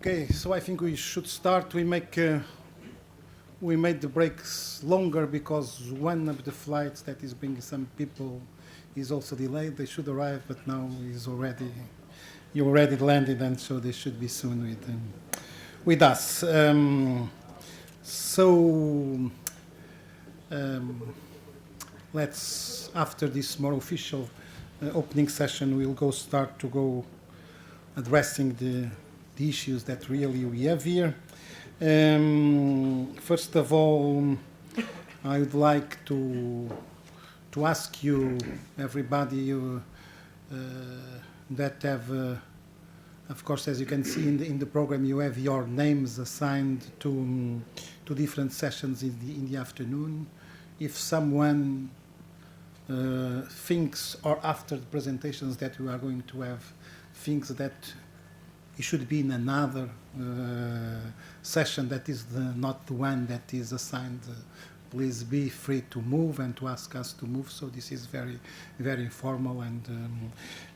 Okay, so I think we should start. We made the breaks longer because one of the flights that is bringing some people is also delayed. They should arrive, but now he already landed, and so they should be soon with us. Let's, after this more official opening session, we'll start to go addressing the issues that really we have here. First of all, I would like to ask you, everybody that have, of course, as you can see in the program, you have your names assigned to different sessions in the afternoon. If someone thinks, or after the presentations that we are going to have, thinks that it should be in another session that is not the one that is assigned, please be free to move and to ask us to move. So this is very, very informal.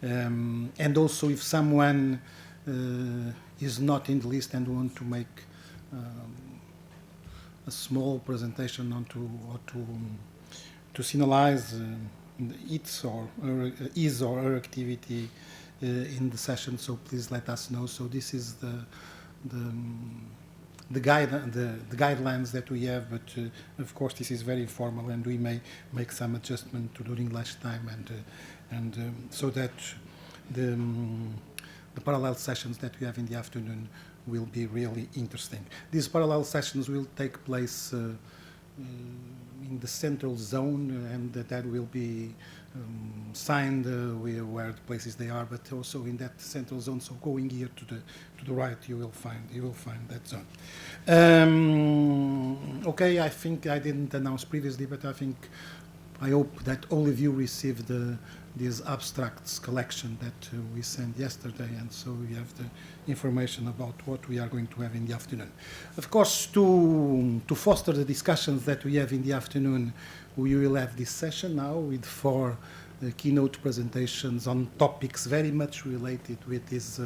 And also if someone is not in the list and want to make a small presentation to signalize his or her activity in the session, so please let us know. So this is the guidelines that we have, but of course this is very informal, and we may make some adjustment during lunchtime, and so that the parallel sessions that we have in the afternoon will be really interesting. These parallel sessions will take place in the central zone, and that will be signed where the places they are, but also in that central zone. So going here to the right, you will find that zone. Okay, I think I didn't announce previously, but I hope that all of you received this abstracts collection that we sent yesterday, and so you have the information about what we are going to have in the afternoon. Of course, to foster the discussions that we have in the afternoon, we will have this session now with 4 keynote presentations on topics very much related with this,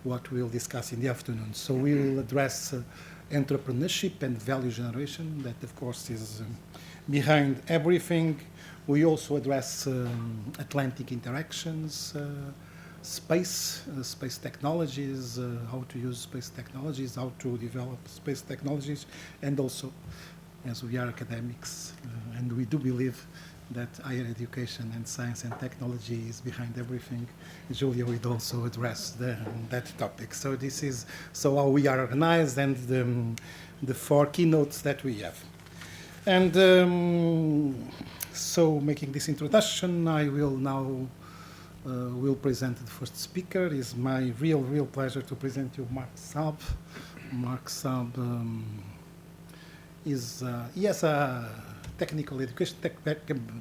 what we'll discuss in the afternoon. So we will address entrepreneurship and value generation, that of course is behind everything. We also address Atlantic interactions, space technologies, how to use space technologies, how to develop space technologies, and also, as we are academics, and we do believe that higher education and science and technology is behind everything, Julia will also address that topic. So this is how we are organized, and the 4 keynotes that we have. And so making this introduction, I will now will present the first speaker. It's my real pleasure to present you Mark Saab. Mark Saab he has a technical education,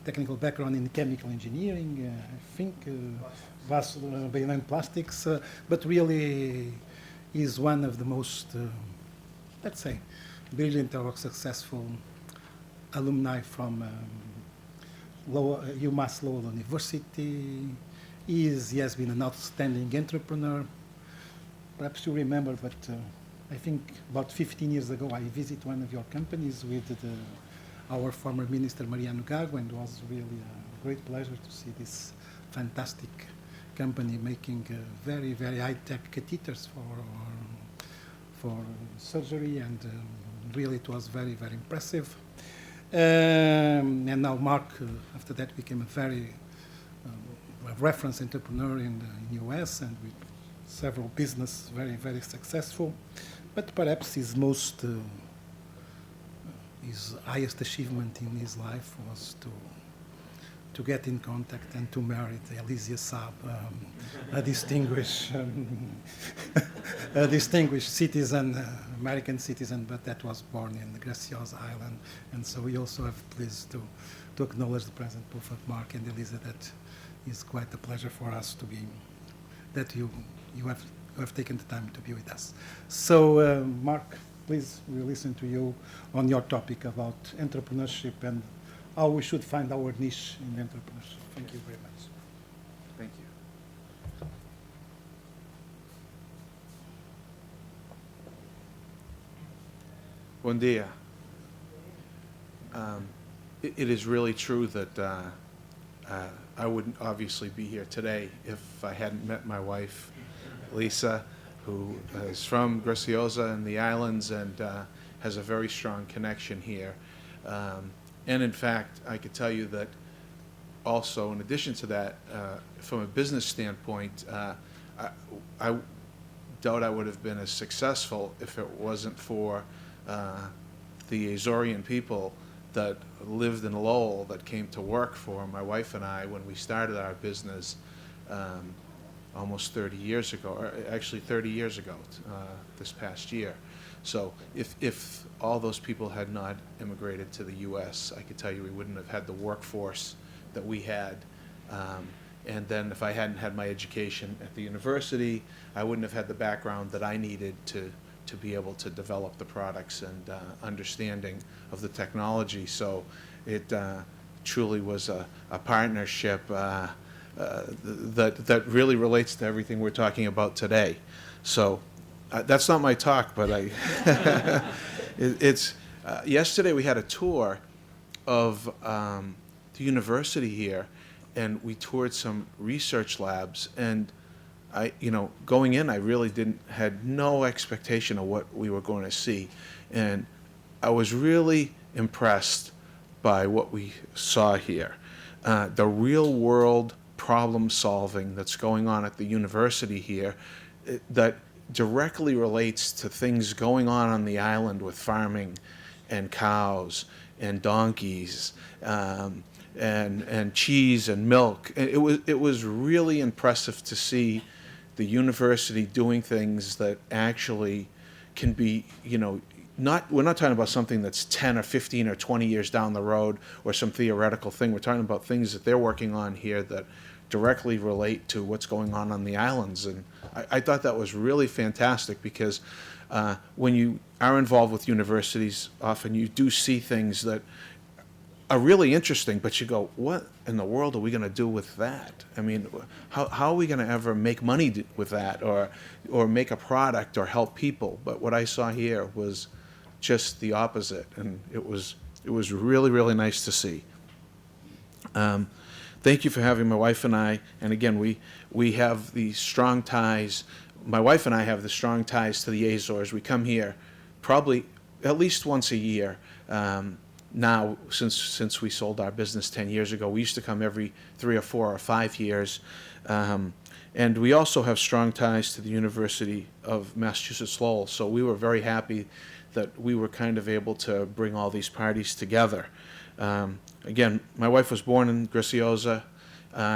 technical background in chemical engineering, I think, and plastics, but really is one of the most, let's say, brilliant or successful alumni from UMass Lowell University. He has been an outstanding entrepreneur. Perhaps you remember, but I think about 15 years ago I visited one of your companies with our former Minister Mariano Gago, and it was really a great pleasure to see this fantastic company making very, very high-tech catheters for surgery, and really it was very, very impressive. And now Mark, after that, became a very reference entrepreneur in the US, and with several business very, very successful. But perhaps his highest achievement in his life was to get in contact and to marry Elysia Saab, a distinguished citizen, American citizen, but that was born in Graciosa Island. And so we also have pleased to acknowledge the presence both of Mark and Elysia. That is quite a pleasure for us to be, that you have taken the time to be with us. So Mark, please, we listen to you on your topic about entrepreneurship and how we should find our niche in entrepreneurship. Thank you very much. Thank you. Bom dia. It is really true that I wouldn't obviously be here today if I hadn't met my wife, Lisa, who is from Graciosa and the islands and has a very strong connection here. And in fact, I could tell you that also, in addition to that, from a business standpoint, I doubt I would have been as successful if it wasn't for the Azorean people that lived in Lowell that came to work for my wife and I when we started our business almost 30 years ago, or actually 30 years ago this past year. So if all those people had not immigrated to the U.S., I could tell you we wouldn't have had the workforce that we had. And then if I hadn't had my education at the university, I wouldn't have had the background that I needed to be able to develop the products and understanding of the technology. So it truly was a partnership that really relates to everything we're talking about today. So that's not my talk, but yesterday we had a tour of the university here, and we toured some research labs, and going in, I really had no expectation of what we were going to see, and I was really impressed by what we saw here. The real world problem solving that's going on at the university here that directly relates to things going on the island with farming and cows and donkeys and cheese and milk. It was really impressive to see the university doing things that actually can be, we're not talking about something that's 10 or 15 or 20 years down the road or some theoretical thing. We're talking about things that they're working on here that directly relate to what's going on the islands. And I thought that was really fantastic because when you are involved with universities, often you do see things that are really interesting, but you go, what in the world are we going to do with that? I mean, how are we going to ever make money with that or make a product or help people? But what I saw here was just the opposite, and it was really, really nice to see. Thank you for having my wife and I. And again, we have the strong ties. My wife and I have the strong ties to the Azores. We come here probably at least once a year. Now, since we sold our business 10 years ago, we used to come every 3 or 4 or 5 years. And we also have strong ties to the University of Massachusetts Lowell. So we were very happy that we were kind of able to bring all these parties together. Again, my wife was born in Graciosa.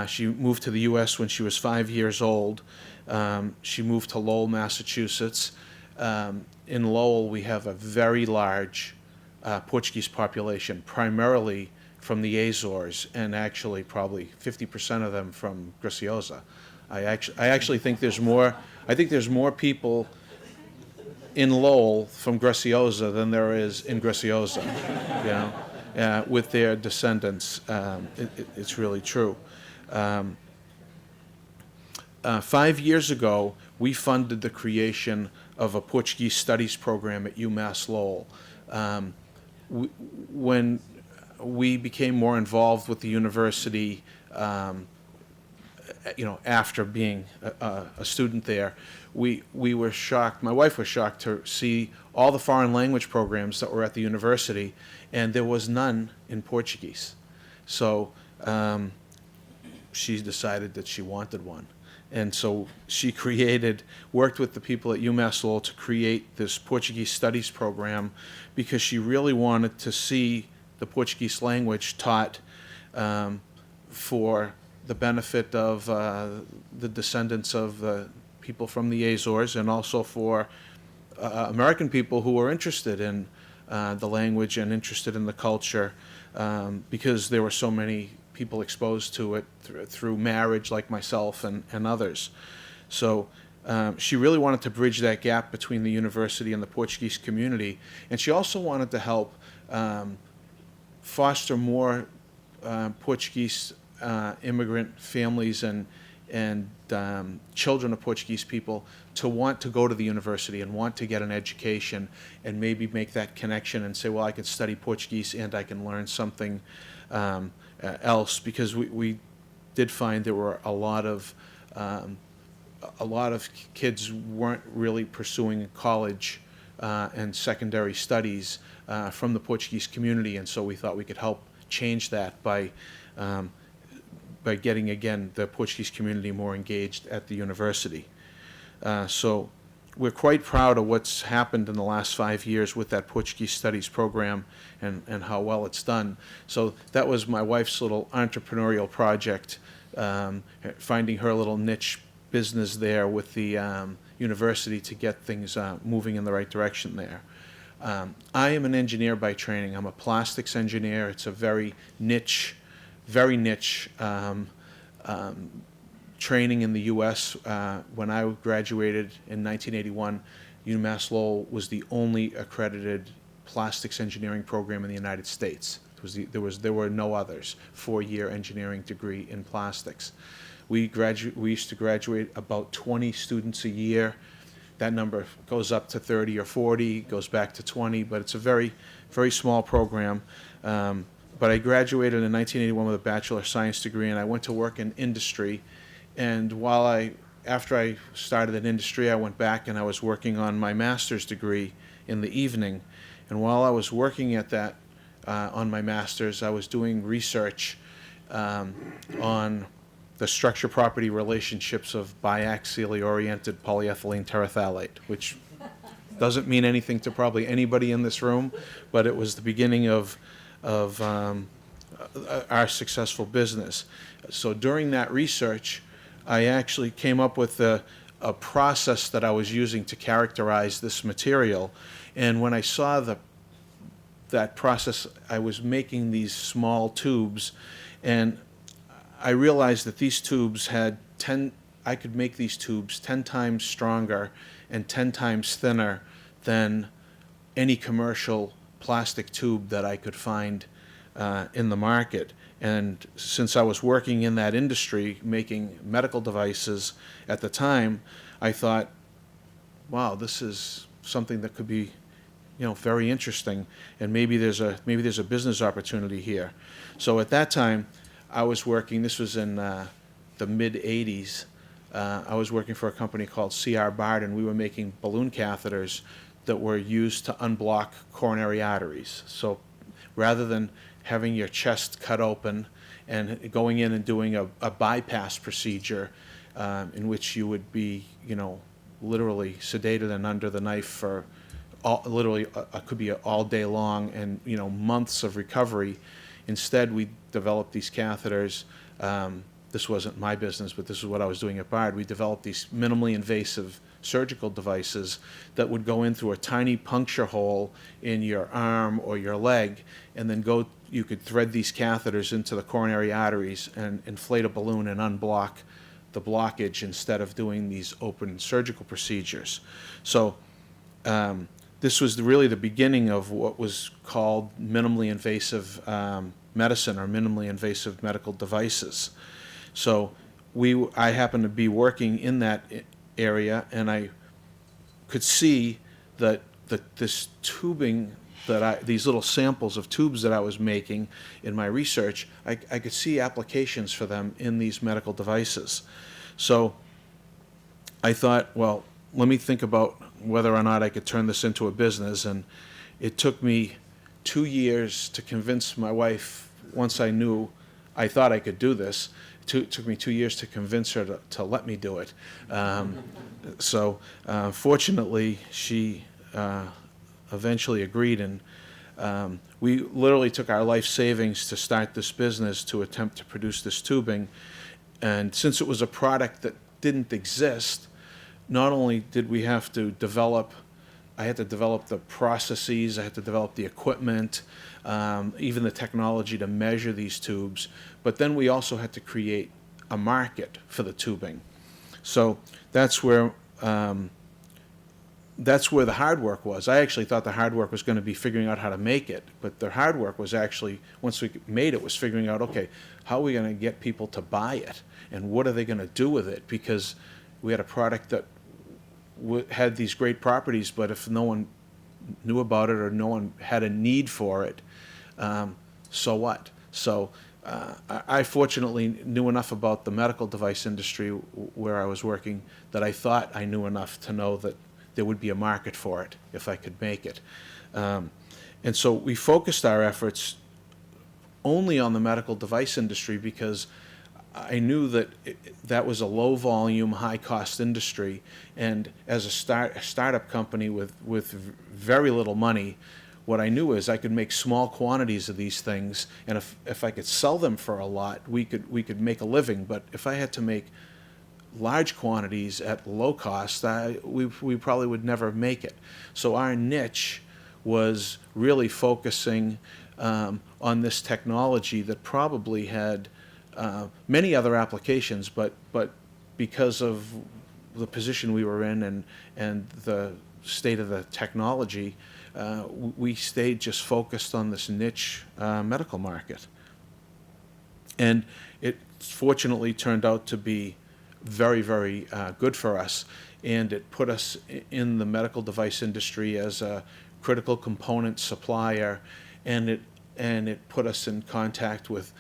She moved to the U.S. when she was 5 years old. She moved to Lowell, Massachusetts. In Lowell, we have a very large Portuguese population, primarily from the Azores, and actually probably 50% of them from Graciosa. I actually think there's more. I think there's more people in Lowell from Graciosa than there is in Graciosa. with their descendants. It's really true. 5 years ago, we funded the creation of a Portuguese studies program at UMass Lowell. When we became more involved with the university, after being a student there, we were shocked, my wife was shocked to see all the foreign language programs that were at the university, and there was none in Portuguese. So she decided that she wanted one. And so she worked with the people at UMass Lowell to create this Portuguese studies program because she really wanted to see the Portuguese language taught for the benefit of the descendants of the people from the Azores, and also for American people who were interested in the language and interested in the culture, because there were so many people exposed to it through marriage, like myself and others. So she really wanted to bridge that gap between the university and the Portuguese community, and she also wanted to help foster more Portuguese immigrant families and children of Portuguese people to want to go to the university and want to get an education, and maybe make that connection and say, well, I can study Portuguese and I can learn something else, because we did find there were a lot of kids weren't really pursuing college and secondary studies from the Portuguese community, and so we thought we could help change that by getting, again, the Portuguese community more engaged at the university. So we're quite proud of what's happened in the last 5 years with that Portuguese studies program and how well it's done. So that was my wife's little entrepreneurial project, finding her little niche business there with the university to get things moving in the right direction there. I am an engineer by training. I'm a plastics engineer. It's a very niche training in the U.S. When I graduated in 1981, UMass Lowell was the only accredited plastics engineering program in the United States. There were no others. 4-year engineering degree in plastics. We used to graduate about 20 students a year. That number goes up to 30 or 40, goes back to 20, but it's a very, very small program. But I graduated in 1981 with a Bachelor of Science degree, and I went to work in industry. And after I started in industry, I went back and I was working on my master's degree in the evening. And while I was working at that, on my master's, I was doing research on the structure-property relationships of biaxially oriented polyethylene terephthalate, which doesn't mean anything to probably anybody in this room, but it was the beginning of our successful business. So during that research, I actually came up with a process that I was using to characterize this material. And when I saw that process, I was making these small tubes, and I realized that these tubes I could make these tubes 10 times stronger and 10 times thinner than any commercial plastic tube that I could find in the market. And since I was working in that industry, making medical devices at the time, I thought, wow, this is something that could be, very interesting, and maybe there's a business opportunity here. So at that time, I was working. This was in the mid '80s. I was working for a company called C.R. Bard, and we were making balloon catheters that were used to unblock coronary arteries. So rather than having your chest cut open and going in and doing a bypass procedure in which you would be, literally sedated and under the knife for could be all day long, and, months of recovery. Instead, we developed these catheters. This wasn't my business, but this is what I was doing at Bard. We developed these minimally invasive surgical devices that would go in through a tiny puncture hole in your arm or your leg, and then you could thread these catheters into the coronary arteries and inflate a balloon and unblock the blockage instead of doing these open surgical procedures. So this was really the beginning of what was called minimally invasive medicine or minimally invasive medical devices. So I happened to be working in that area, and I could see that this tubing these little samples of tubes that I was making in my research, I could see applications for them in these medical devices. So I thought, well, let me think about whether or not I could turn this into a business. And it took me 2 years to convince my wife, once I thought I could do this, it took me 2 years to convince her to let me do it. Fortunately, she eventually agreed, and we literally took our life savings to start this business to attempt to produce this tubing. And since it was a product that didn't exist, not only did we have to I had to develop the processes, I had to develop the equipment, even the technology to measure these tubes, but then we also had to create a market for the tubing. So that's where the hard work was. I actually thought the hard work was going to be figuring out how to make it, but the hard work was actually, once we made it, was figuring out, okay, how are we going to get people to buy it, and what are they going to do with it? Because we had a product that had these great properties, but if no one knew about it or no one had a need for it, so what? So I fortunately knew enough about the medical device industry where I was working that I thought I knew enough to know that there would be a market for it if I could make it. And so we focused our efforts only on the medical device industry because I knew that that was a low volume, high cost industry, and as a startup company with very little money, what I knew is I could make small quantities of these things, and if I could sell them for a lot, we could make a living. But if I had to make large quantities at low cost, we probably would never make it. So our niche was really focusing on this technology that probably had many other applications, but because of the position we were in and the state of the technology, we stayed just focused on this niche medical market. And it fortunately turned out to be very, very good for us, and it put us in the medical device industry as a critical component supplier, and it put us in contact with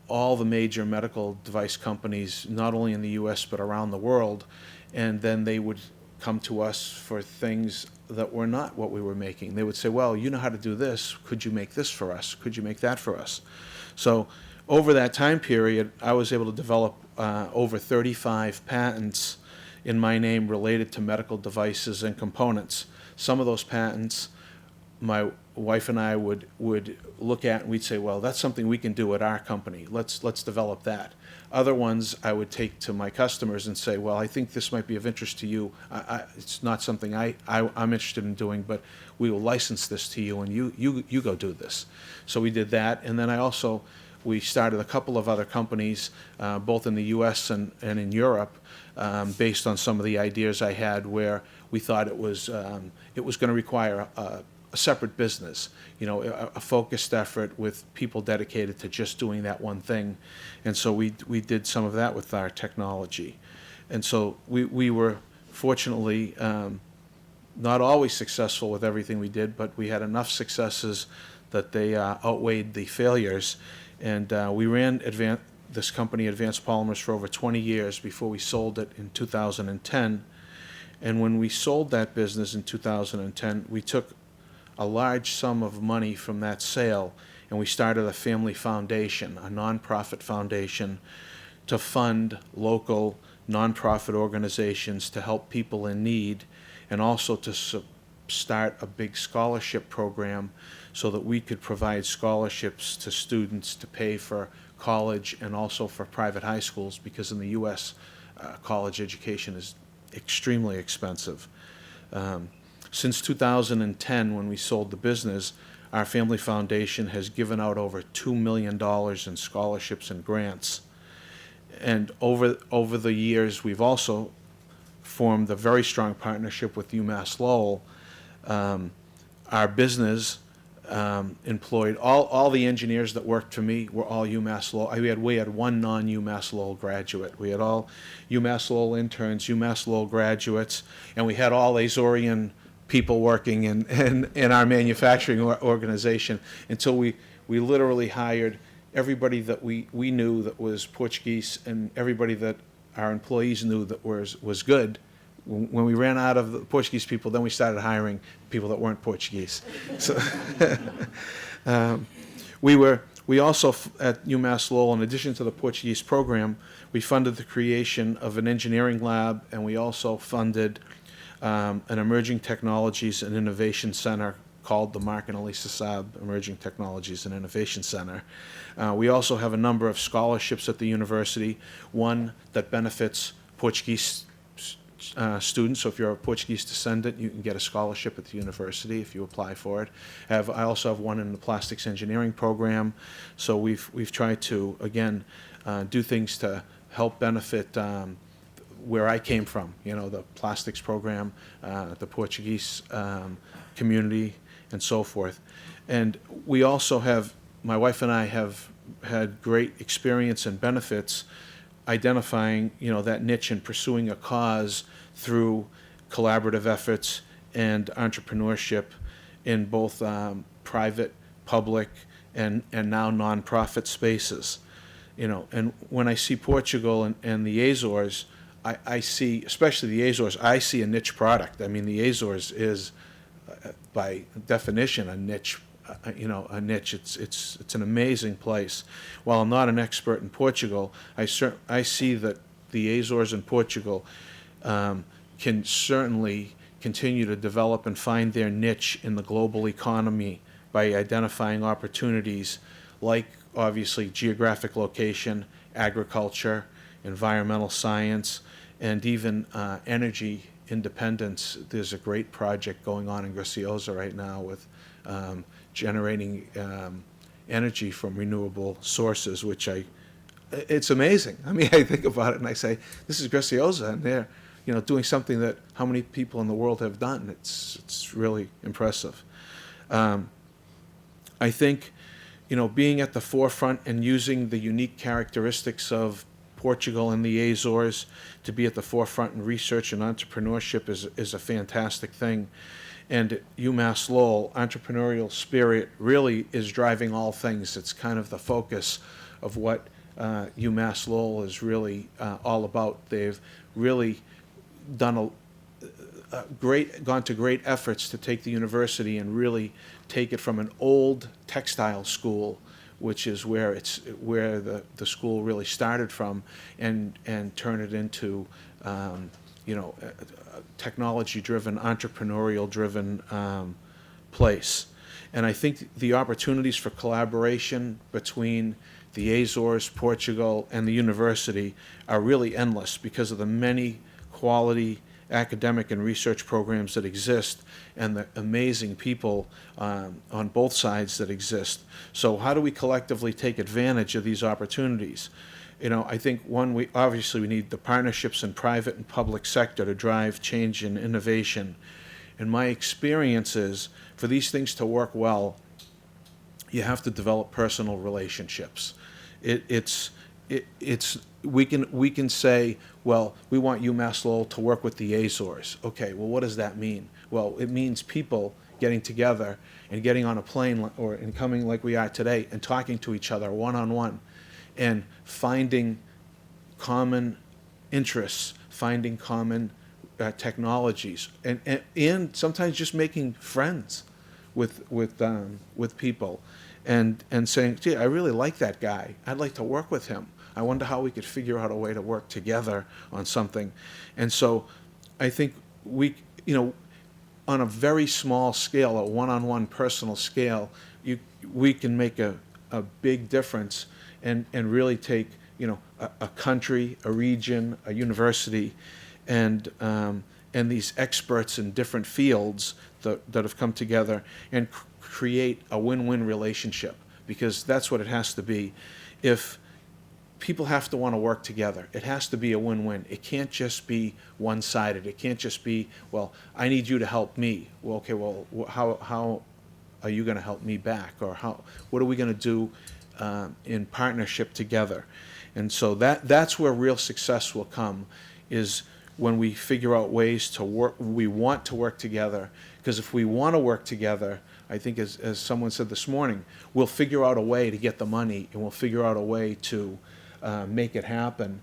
all the major medical device companies, not only in the U.S. but around the world, and then they would come to us for things that were not what we were making. They would say, well, you know how to do this, could you make this for us? Could you make that for us? So over that time period, I was able to develop over 35 patents in my name related to medical devices and components. Some of those patents my wife and I would look at and we'd say, well, that's something we can do at our company. Let's develop that. Other ones I would take to my customers and say, well, I think this might be of interest to you. It's not something I'm interested in doing, but we will license this to you, and you go do this. So we did that, and then we started a couple of other companies, both in the U.S. and in Europe, based on some of the ideas I had, where we thought it was going to require a separate business, a focused effort with people dedicated to just doing that one thing. And so we did some of that with our technology. And so we were fortunately not always successful with everything we did, but we had enough successes that they outweighed the failures. And we ran this company, Advanced Polymers, for over 20 years before we sold it in 2010. And when we sold that business in 2010, we took a large sum of money from that sale, and we started a family foundation, a nonprofit foundation, to fund local nonprofit organizations to help people in need, and also to start a big scholarship program so that we could provide scholarships to students to pay for college and also for private high schools, because in the U.S. College education is extremely expensive. Since 2010, when we sold the business, our family foundation has given out over $2 million in scholarships and grants. And over the years, we've also formed a very strong partnership with UMass Lowell, our business employed all the engineers that worked for me were all UMass Lowell. We had one non-UMass Lowell graduate. We had all UMass Lowell interns, UMass Lowell graduates, and we had all Azorian people working in our manufacturing organization until we literally hired everybody that we knew that was Portuguese and everybody that our employees knew that was good. When we ran out of the Portuguese people, then we started hiring people that weren't Portuguese. So we also at UMass Lowell, in addition to the Portuguese program, we funded the creation of an engineering lab, and we also funded an emerging technologies and innovation center called the Mark and Elisa Saab Emerging Technologies and Innovation Center. We also have a number of scholarships at the university, one that benefits Portuguese students. So if you're a Portuguese descendant, you can get a scholarship at the university if you apply for it. I also have one in the plastics engineering program. So we've tried to, again, do things to help benefit where I came from, the plastics program, the Portuguese community, and so forth. And we also have, my wife and I have had great experience and benefits identifying, that niche and pursuing a cause through collaborative efforts and entrepreneurship in both private, public, and now nonprofit spaces. And when I see Portugal and the Azores, I see, especially the Azores, I see a niche product. I mean, the Azores is, by definition, a niche. A niche. It's an amazing place. While I'm not an expert in Portugal, I see that the Azores and Portugal can certainly continue to develop and find their niche in the global economy by identifying opportunities like, obviously, geographic location, agriculture, environmental science, and even energy independence. There's a great project going on in Graciosa right now with generating energy from renewable sources, which it's amazing. I mean, I think about it and I say, this is Graciosa, and they're, doing something that how many people in the world have done. It's really impressive. I think, being at the forefront and using the unique characteristics of Portugal and the Azores to be at the forefront in research and entrepreneurship is a fantastic thing. And at UMass Lowell, entrepreneurial spirit really is driving all things. It's kind of the focus of what UMass Lowell is really all about. They've really done gone to great efforts to take the university and really take it from an old textile school, which is where the school really started from, and turn it into technology-driven, entrepreneurial-driven place. And I think the opportunities for collaboration between the Azores, Portugal, and the university are really endless because of the many quality academic and research programs that exist and the amazing people on both sides that exist. So how do we collectively take advantage of these opportunities? I think we need the partnerships in private and public sector to drive change and innovation. And my experience is, for these things to work well, you have to develop personal relationships. We can say, well, we want UMass Lowell to work with the Azores. Okay, well, what does that mean? Well, it means people getting together and getting on a plane and coming like we are today and talking to each other one-on-one and finding common interests, finding common technologies, and sometimes just making friends with people and saying, gee, I really like that guy. I'd like to work with him. I wonder how we could figure out a way to work together on something. And so I think on a very small scale, a one-on-one personal scale, we can make a big difference and really take, a country, a region, a university, and these experts in different fields that have come together and create a win-win relationship, because that's what it has to be. If people have to want to work together. It has to be a win-win. It can't just be one-sided. It can't just be, well, I need you to help me. Well, okay, well, how are you going to help me back? Or what are we going to do in partnership together? And so that's where real success will come, is when we figure out ways to work, we want to work together. Because if we want to work together, I think as someone said this morning, we'll figure out a way to get the money, and we'll figure out a way to make it happen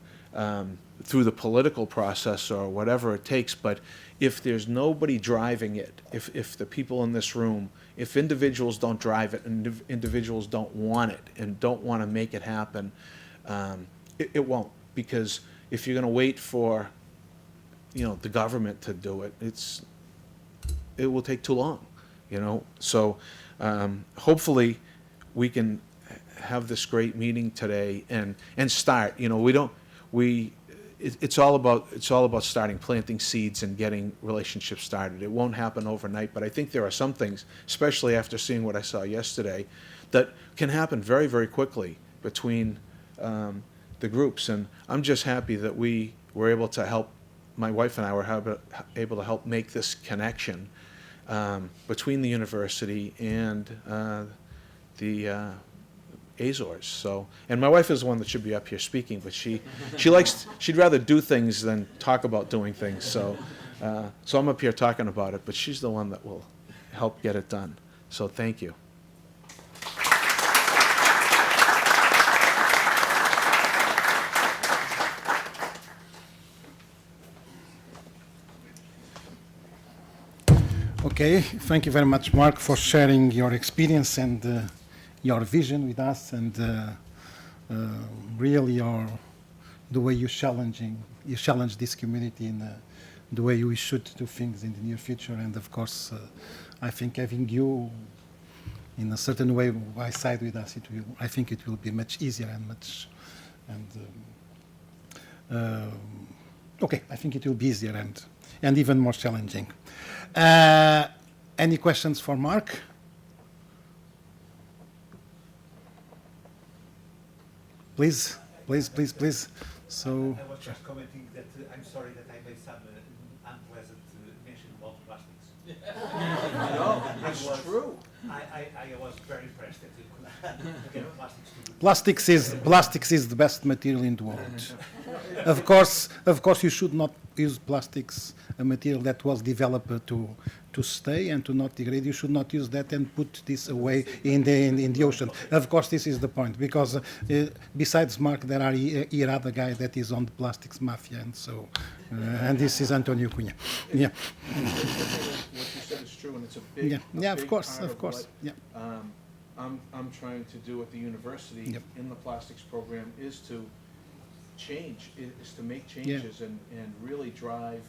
through the political process or whatever it takes. But if there's nobody driving it, if the people in this room, if individuals don't drive it and individuals don't want it and don't want to make it happen, it won't. Because if you're going to wait for, the government to do it, it will take too long, So hopefully we can have this great meeting today and start. It's all about starting, planting seeds and getting relationships started. It won't happen overnight, but I think there are some things, especially after seeing what I saw yesterday, that can happen very, very quickly between the groups. And I'm just happy that we were able to help. My wife and I were able to help make this connection between the university and the Azores. So, and my wife is the one that should be up here speaking, but she'd rather do things than talk about doing things. So I'm up here talking about it, but she's the one that will help get it done. So thank you. Okay, thank you very much, Mark, for sharing your experience and your vision with us, and really the way you challenge this community in the way we should do things in the near future. And of course, I think having you in a certain way by side with us, I think it will be much easier okay, I think it will be easier and even more challenging. Any questions for Mark? Please. So. I was just commenting that I'm sorry that I made some unpleasant mention about plastics. No, that's true. I was very impressed that you could get plastics to do. Plastics is the best material in the world. Of course, you should not use plastics, a material that was developed to stay and to not degrade. You should not use that and put this away in the ocean. Of course, this is the point, because besides Mark, there are here other guy that is on the plastics mafia, and so and this is Antonio Cunha. Yeah. What you said is true, and it's a big of course. What, Yeah. I'm trying to do at the university in the plastics program is to make changes and really drive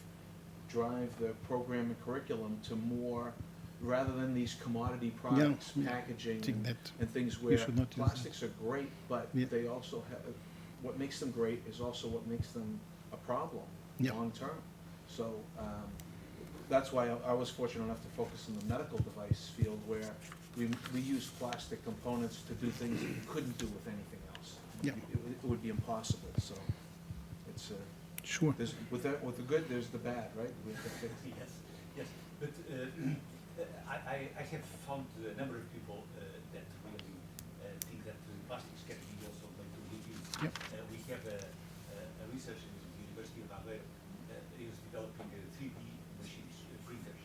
the program and curriculum to more, rather than these commodity products, packaging and things where plastics are great, but they also have, what makes them great is also what makes them a problem long term. So that's why I was fortunate enough to focus on the medical device field, where we use plastic components to do things that you couldn't do with anything else. It would be impossible. So it's sure. With the good, there's the bad, right? Yes. But I have found a number of people that really think that plastics can be also made to reuse. We have a researcher in the University of Aveiro is developing 3D machines, printers,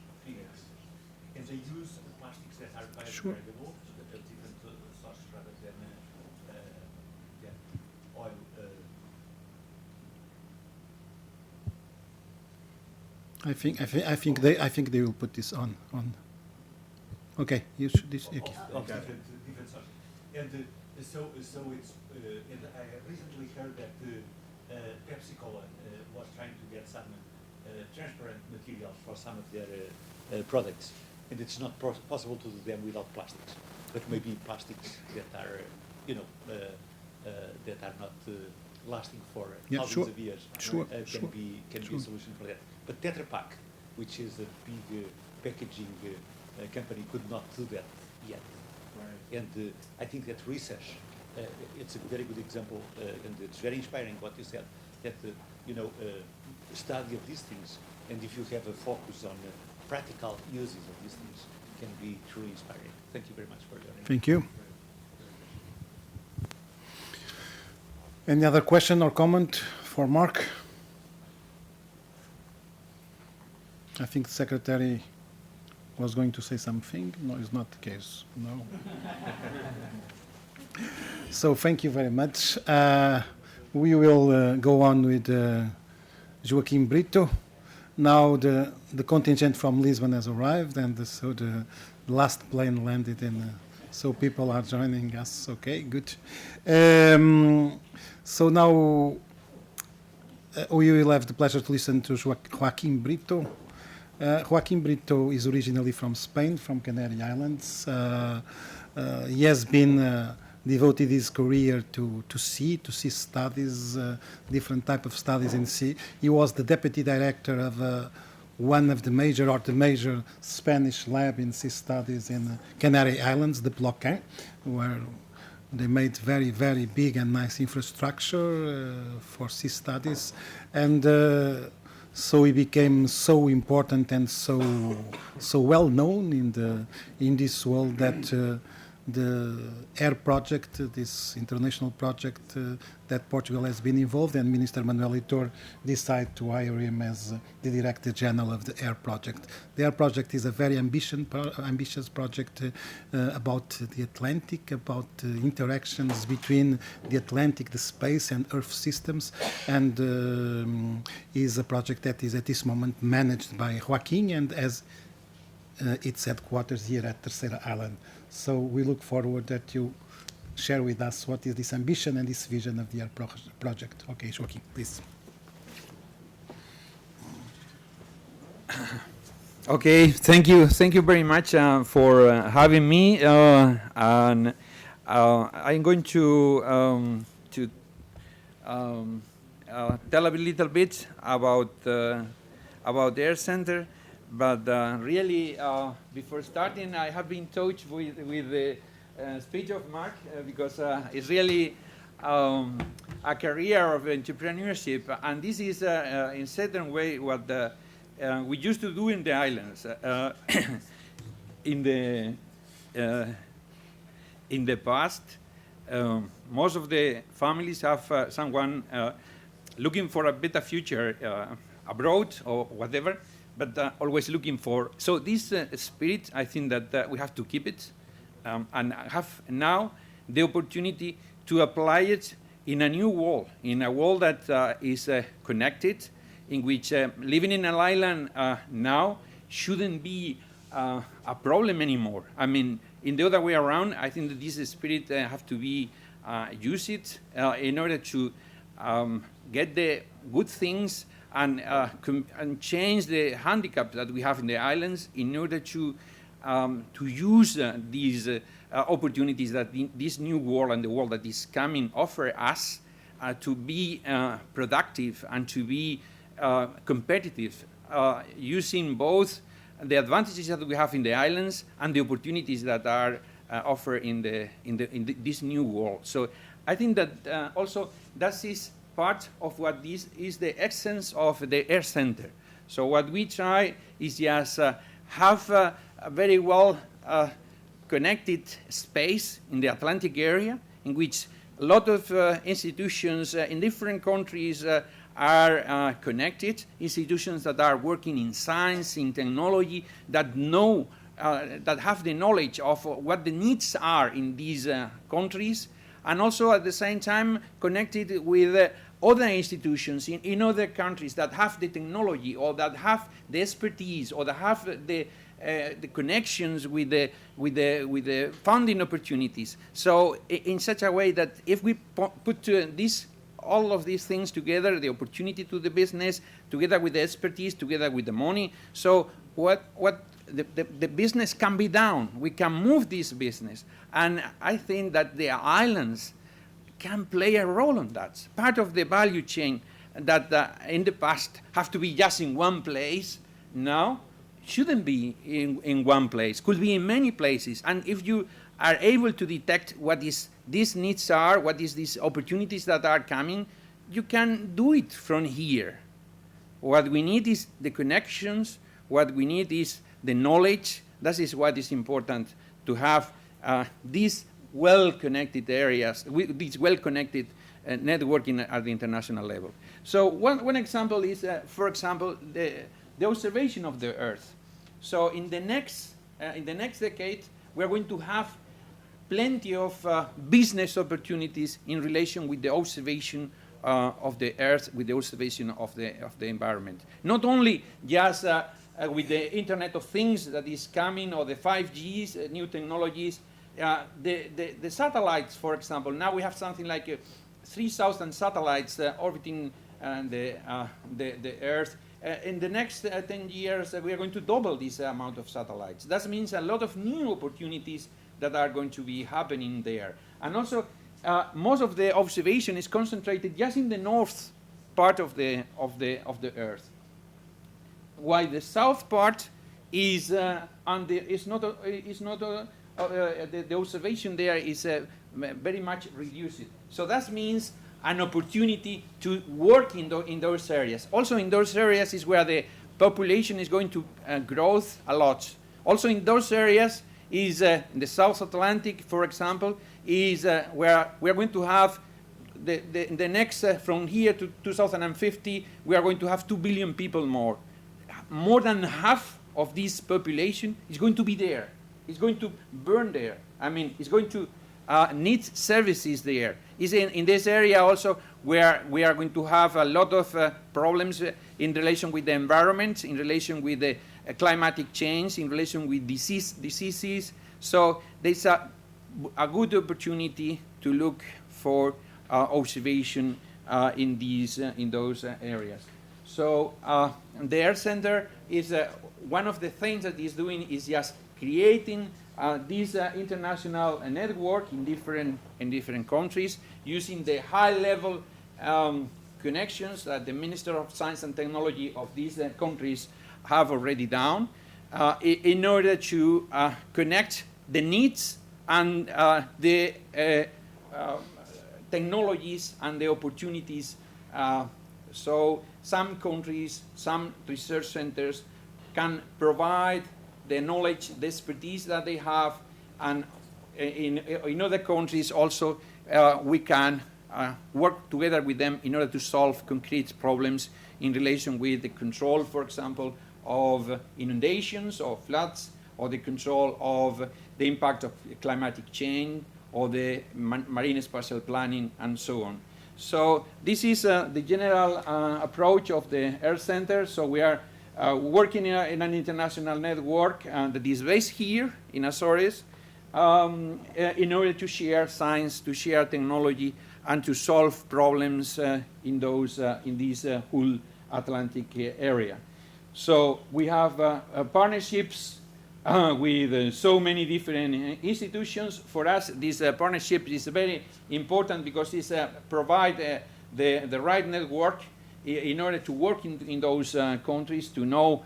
and they use plastics that are biodegradable, so that are different sources rather than oil. I think they will put this on. Okay, you should this. Okay. Different sources, and so it's. And I recently heard that Pepsi Cola was trying to get some transparent materials for some of their products, and it's not possible to do them without plastics. But maybe plastics that are, that are not lasting for thousands of years can be a solution for that. But Tetra Pak, which is a big packaging company, could not do that yet. Right. And I think that research it's a very good example, and it's very inspiring what you said, that, study of these things, and if you have a focus on practical uses of these things, can be truly inspiring. Thank you very much for your input. Thank you. Any other question or comment for Mark? I think the secretary was going to say something. No, it's not the case. No. So thank you very much. We will go on with Joaquim Brito. Now the contingent from Lisbon has arrived, and so the last plane landed in. So people are joining us. Okay, good. So now we will have the pleasure to listen to Joaquim Brito. Joaquim Brito is originally from Spain, from Canary Islands. He has been devoted his career to sea studies, different type of studies in sea. He was the deputy director of one of the major Spanish lab in sea studies in Canary Islands, the Parque, where they made very, very big and nice infrastructure for sea studies. And so he became so important and so well known in this world that the air project, this international project that Portugal has been involved in, Minister Manuel Heitor decided to hire him as the Director General of the air project. The air project is a very ambitious project about the Atlantic, about interactions between the Atlantic, the space and Earth systems, and is a project that is at this moment managed by Joaquim and has its headquarters here at Terceira Island. So we look forward that you share with us what is this ambition and this vision of the air project. Okay, Joaquim, please. Okay, thank you very much for having me. And I'm going to tell a little bit about the Air Center. But really, before starting, I have been touched with the speech of Mark because it's really a career of entrepreneurship, and this is in certain way what we used to do in the islands. In the past, most of the families have someone looking for a better future abroad or whatever, but always looking for. So this spirit, I think that we have to keep it, and have now the opportunity to apply it in a new world, in a world that is connected, in which living in an island now shouldn't be a problem anymore. I mean, in the other way around, I think that this spirit have to be used in order to get the good things and change the handicap that we have in the islands in order to use these opportunities that this new world and the world that is coming offer us to be productive and to be competitive, using both the advantages that we have in the islands and the opportunities that are offered in this new world. So I think that also that is part of what this is the essence of the Air Center. So what we try is just have a very well connected space in the Atlantic area in which a lot of institutions in different countries are connected, institutions that are working in science, in technology, that know, that have the knowledge of what the needs are in these countries, and also at the same time connected with other institutions in other countries that have the technology or that have the expertise or that have the connections with the funding opportunities. So in such a way that if we put all of these things together, the opportunity to the business, together with the expertise, together with the money, so what the business can be done. We can move this business. And I think that the islands can play a role in that. Part of the value chain that in the past have to be just in one place, now shouldn't be in one place, could be in many places. And if you are able to detect what is these needs are, what is these opportunities that are coming, you can do it from here. What we need is the connections, what we need is the knowledge. That is what is important, to have these well-connected areas, these well-connected networking at the international level. So one example is, for example, the observation of the Earth. So in the next decade, we're going to have plenty of business opportunities in relation with the observation of the Earth, with the observation of the environment. Not only just with the Internet of Things that is coming, or the 5Gs, new technologies, the satellites, for example. Now we have something like 3,000 satellites orbiting the Earth. In the next 10 years, we are going to double this amount of satellites. That means a lot of new opportunities that are going to be happening there. And also, most of the observation is concentrated just in the north part of the Earth, while the south part is the observation there is very much reduced. So that means an opportunity to work in those areas. Also in those areas is where the population is going to grow a lot. Also in those areas is in the South Atlantic, for example, is where we are going to have the next, from here to 2050, we are going to have 2 billion people more. More than half of this population is going to be there. It's going to burn there. I mean, it's going to need services there. It's in this area also where we are going to have a lot of problems in relation with the environment, in relation with the climatic change, in relation with diseases. So there's a good opportunity to look for observation in those areas. So the Earth Center is one of the things that it's doing is just creating this international network in different countries, using the high-level connections that the Minister of Science and Technology of these countries have already done, in order to connect the needs and the technologies and the opportunities. So some countries, some research centers can provide the knowledge, the expertise that they have, and in other countries also we can work together with them in order to solve concrete problems in relation with the control, for example, of inundations or floods, or the control of the impact of climatic change, or the marine spatial planning, and so on. So this is the general approach of the Earth Center. So we are working in an international network that is based here in Azores, in order to share science, to share technology, and to solve problems in this whole Atlantic area. So we have partnerships with so many different institutions. For us, this partnership is very important because it provides the right network in order to work in those countries, to know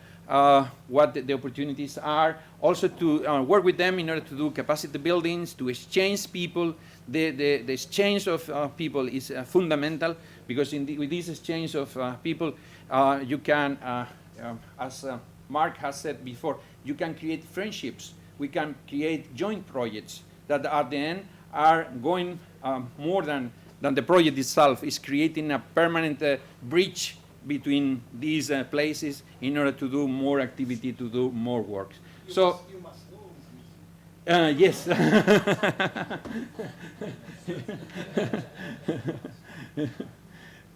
what the opportunities are, also to work with them in order to do capacity buildings, to exchange people. The exchange of people is fundamental, because with this exchange of people, you can, as Mark has said before, you can create friendships. We can create joint projects that at the end are going more than the project itself, is creating a permanent bridge between these places in order to do more activity, to do more work. So, you must know. Yes.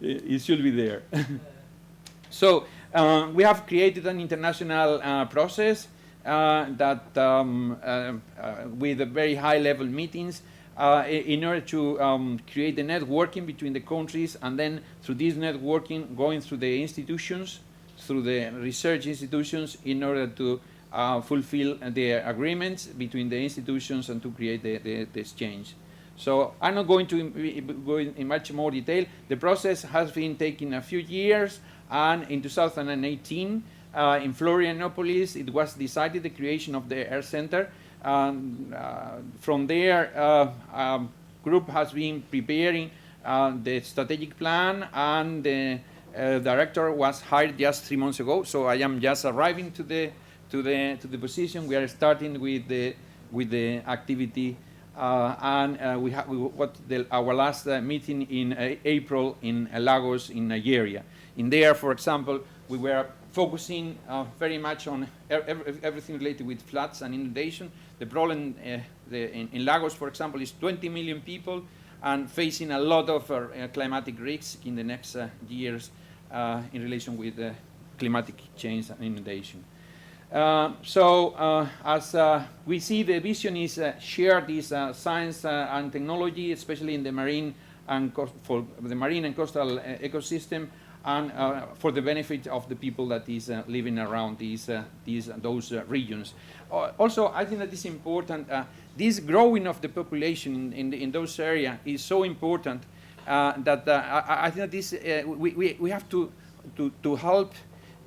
It should be there. So we have created an international process that with very high-level meetings in order to create the networking between the countries, and then through this networking going through the institutions, through the research institutions, in order to fulfill the agreements between the institutions and to create the exchange. So I'm not going to go in much more detail. The process has been taking a few years, and in 2018 in Florianopolis it was decided the creation of the Earth Center. From there group has been preparing the strategic plan, and the director was hired just 3 months ago. So I am just arriving to the position. We are starting with the activity, and we got our last meeting in April in Lagos in Nigeria. In there, for example, we were focusing very much on everything related with floods and inundation. The problem in Lagos, for example, is 20 million people and facing a lot of climatic risks in the next years in relation with climatic change and inundation. As we see, the vision is share this science and technology, especially in the marine and for the marine and coastal ecosystem, and for the benefit of the people that is living around those regions. Also, I think that it's important. This growing of the population in those areas is so important that I think that this we have to help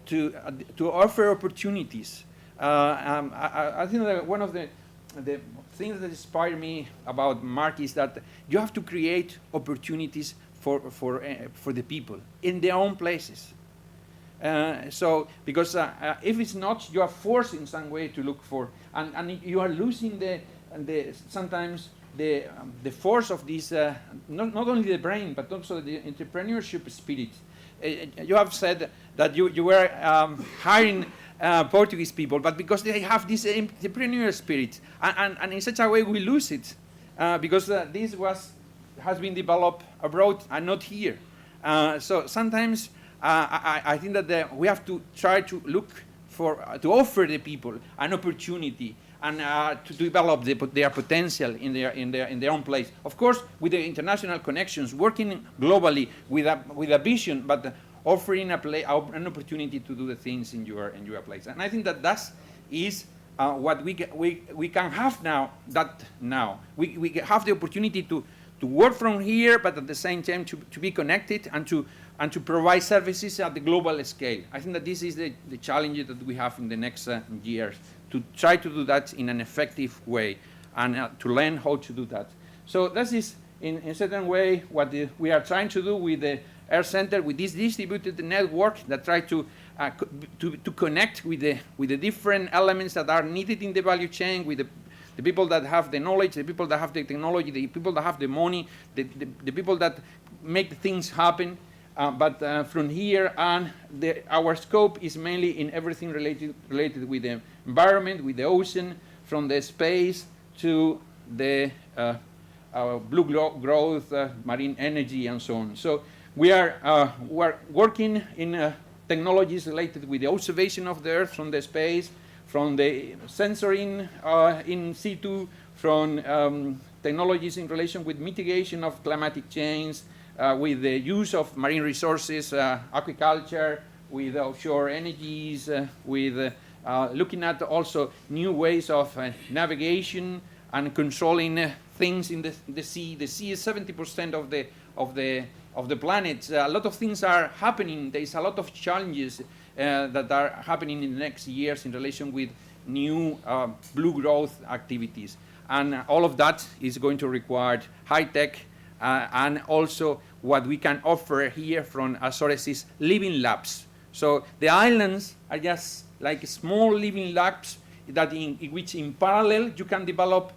to offer opportunities. I think that one of the things that inspire me about Mark is that you have to create opportunities for the people in their own places. Because if it's not, you are forced in some way to look for, and you are losing sometimes the force of this, not only the brain, but also the entrepreneurship spirit. You have said that you were hiring Portuguese people, but because they have this entrepreneurial spirit, and in such a way we lose it, because this has been developed abroad and not here. So sometimes I think that we have to try to look to offer the people an opportunity and to develop their potential in their own place. Of course, with the international connections, working globally with a vision, but offering an opportunity to do the things in your place. And I think that is what we can have now. We have the opportunity to work from here, but at the same time to be connected and to provide services at the global scale. I think that this is the challenge that we have in the next years, to try to do that in an effective way and to learn how to do that. So this is, in a certain way, what we are trying to do with the Air Center, with this distributed network that try to connect with the different elements that are needed in the value chain, with the people that have the knowledge, the people that have the technology, the people that have the money, the people that make things happen. But from here on, our scope is mainly in everything related with the environment, with the ocean, from the space to the blue growth, marine energy, and so on. So we're working in technologies related with the observation of the Earth from the space, from the sensoring in situ, from technologies in relation with mitigation of climatic change, with the use of marine resources, aquaculture, with offshore energies, with looking at also new ways of navigation and controlling things in the sea. The sea is 70% of the planet. A lot of things are happening. There is a lot of challenges that are happening in the next years in relation with new blue growth activities. And all of that is going to require high tech, and also what we can offer here from Azores is living labs. So the islands are just like small living labs that in which in parallel you can develop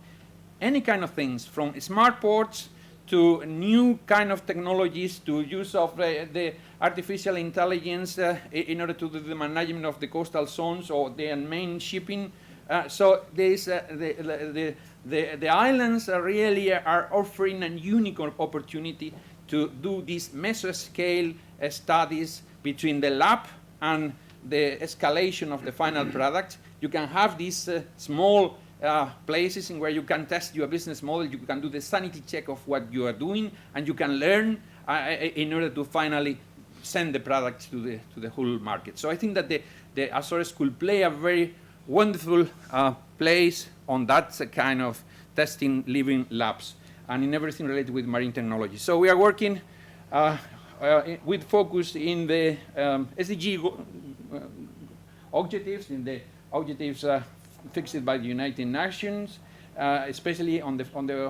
any kind of things, from smart ports to new kind of technologies, to use of the artificial intelligence in order to do the management of the coastal zones or the main shipping. So there's the islands really are offering a unique opportunity to do these mesoscale studies between the lab and the escalation of the final product. You can have these small places in where you can test your business model, you can do the sanity check of what you are doing, and you can learn in order to finally send the product to the whole market. So I think that the Azores could play a very wonderful place on that kind of testing living labs and in everything related with marine technology. So we are working with focus in the SDG objectives, in the objectives fixed by the United Nations, especially on the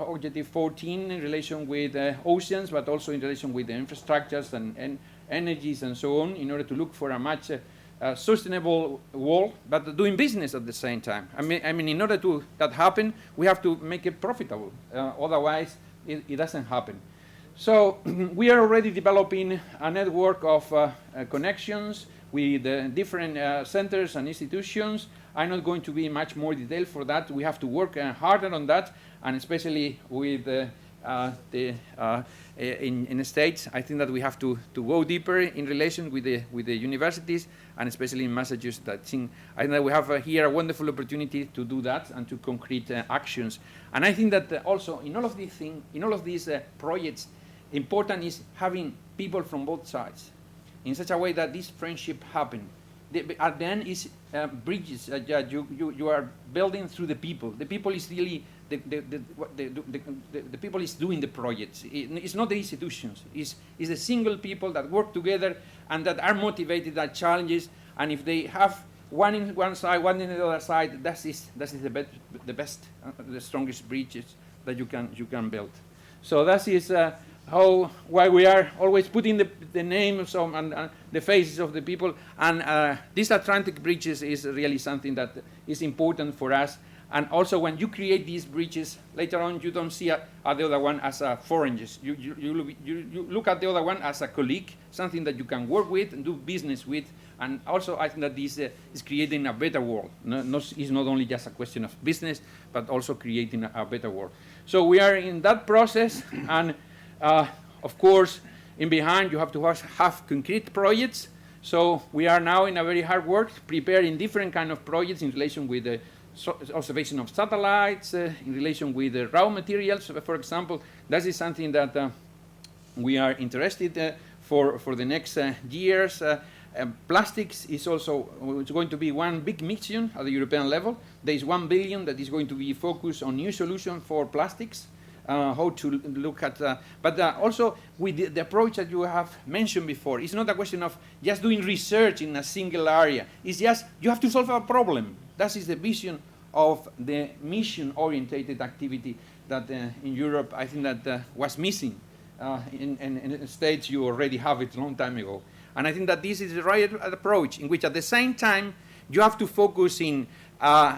objective 14 in relation with oceans, but also in relation with the infrastructures and energies and so on, in order to look for a much sustainable world, but doing business at the same time. I mean, in order to that happen, we have to make it profitable. Otherwise, it doesn't happen. So we are already developing a network of connections with different centers and institutions. I'm not going to be much more detailed for that. We have to work harder on that, and especially with in the States, I think that we have to go deeper in relation with the universities, and especially in Massachusetts. I think that we have here a wonderful opportunity to do that and to concrete actions. And I think that also in all of these things, in all of these projects, important is having people from both sides, in such a way that this friendship happen. At the end is bridges that you are building through the people. The people is really the people is doing the projects. It's not the institutions. It's the single people that work together and that are motivated at challenges. And if they have one in one side, one in the other side, that is the best, the strongest bridges that you can build. So that is why we are always putting the names and the faces of the people. And these Atlantic bridges is really something that is important for us. And also, when you create these bridges, later on you don't see the other one as foreigners. You look at the other one as a colleague, something that you can work with and do business with. And also, I think that this is creating a better world. It's not only just a question of business, but also creating a better world. So we are in that process, and of course, in behind you have to have concrete projects. So we are now in a very hard work, preparing different kind of projects in relation with the observation of satellites, in relation with the raw materials, for example. That is something that we are interested for the next years. Plastics is also going to be one big mission at the European level. There is 1 billion that is going to be focused on new solutions for plastics. How to look at, but also with the approach that you have mentioned before. It's not a question of just doing research in a single area. It's just you have to solve a problem. That is the vision of the mission-oriented activity that in Europe I think that was missing. In the States you already have it a long time ago. And I think that this is the right approach, in which at the same time you have to focus in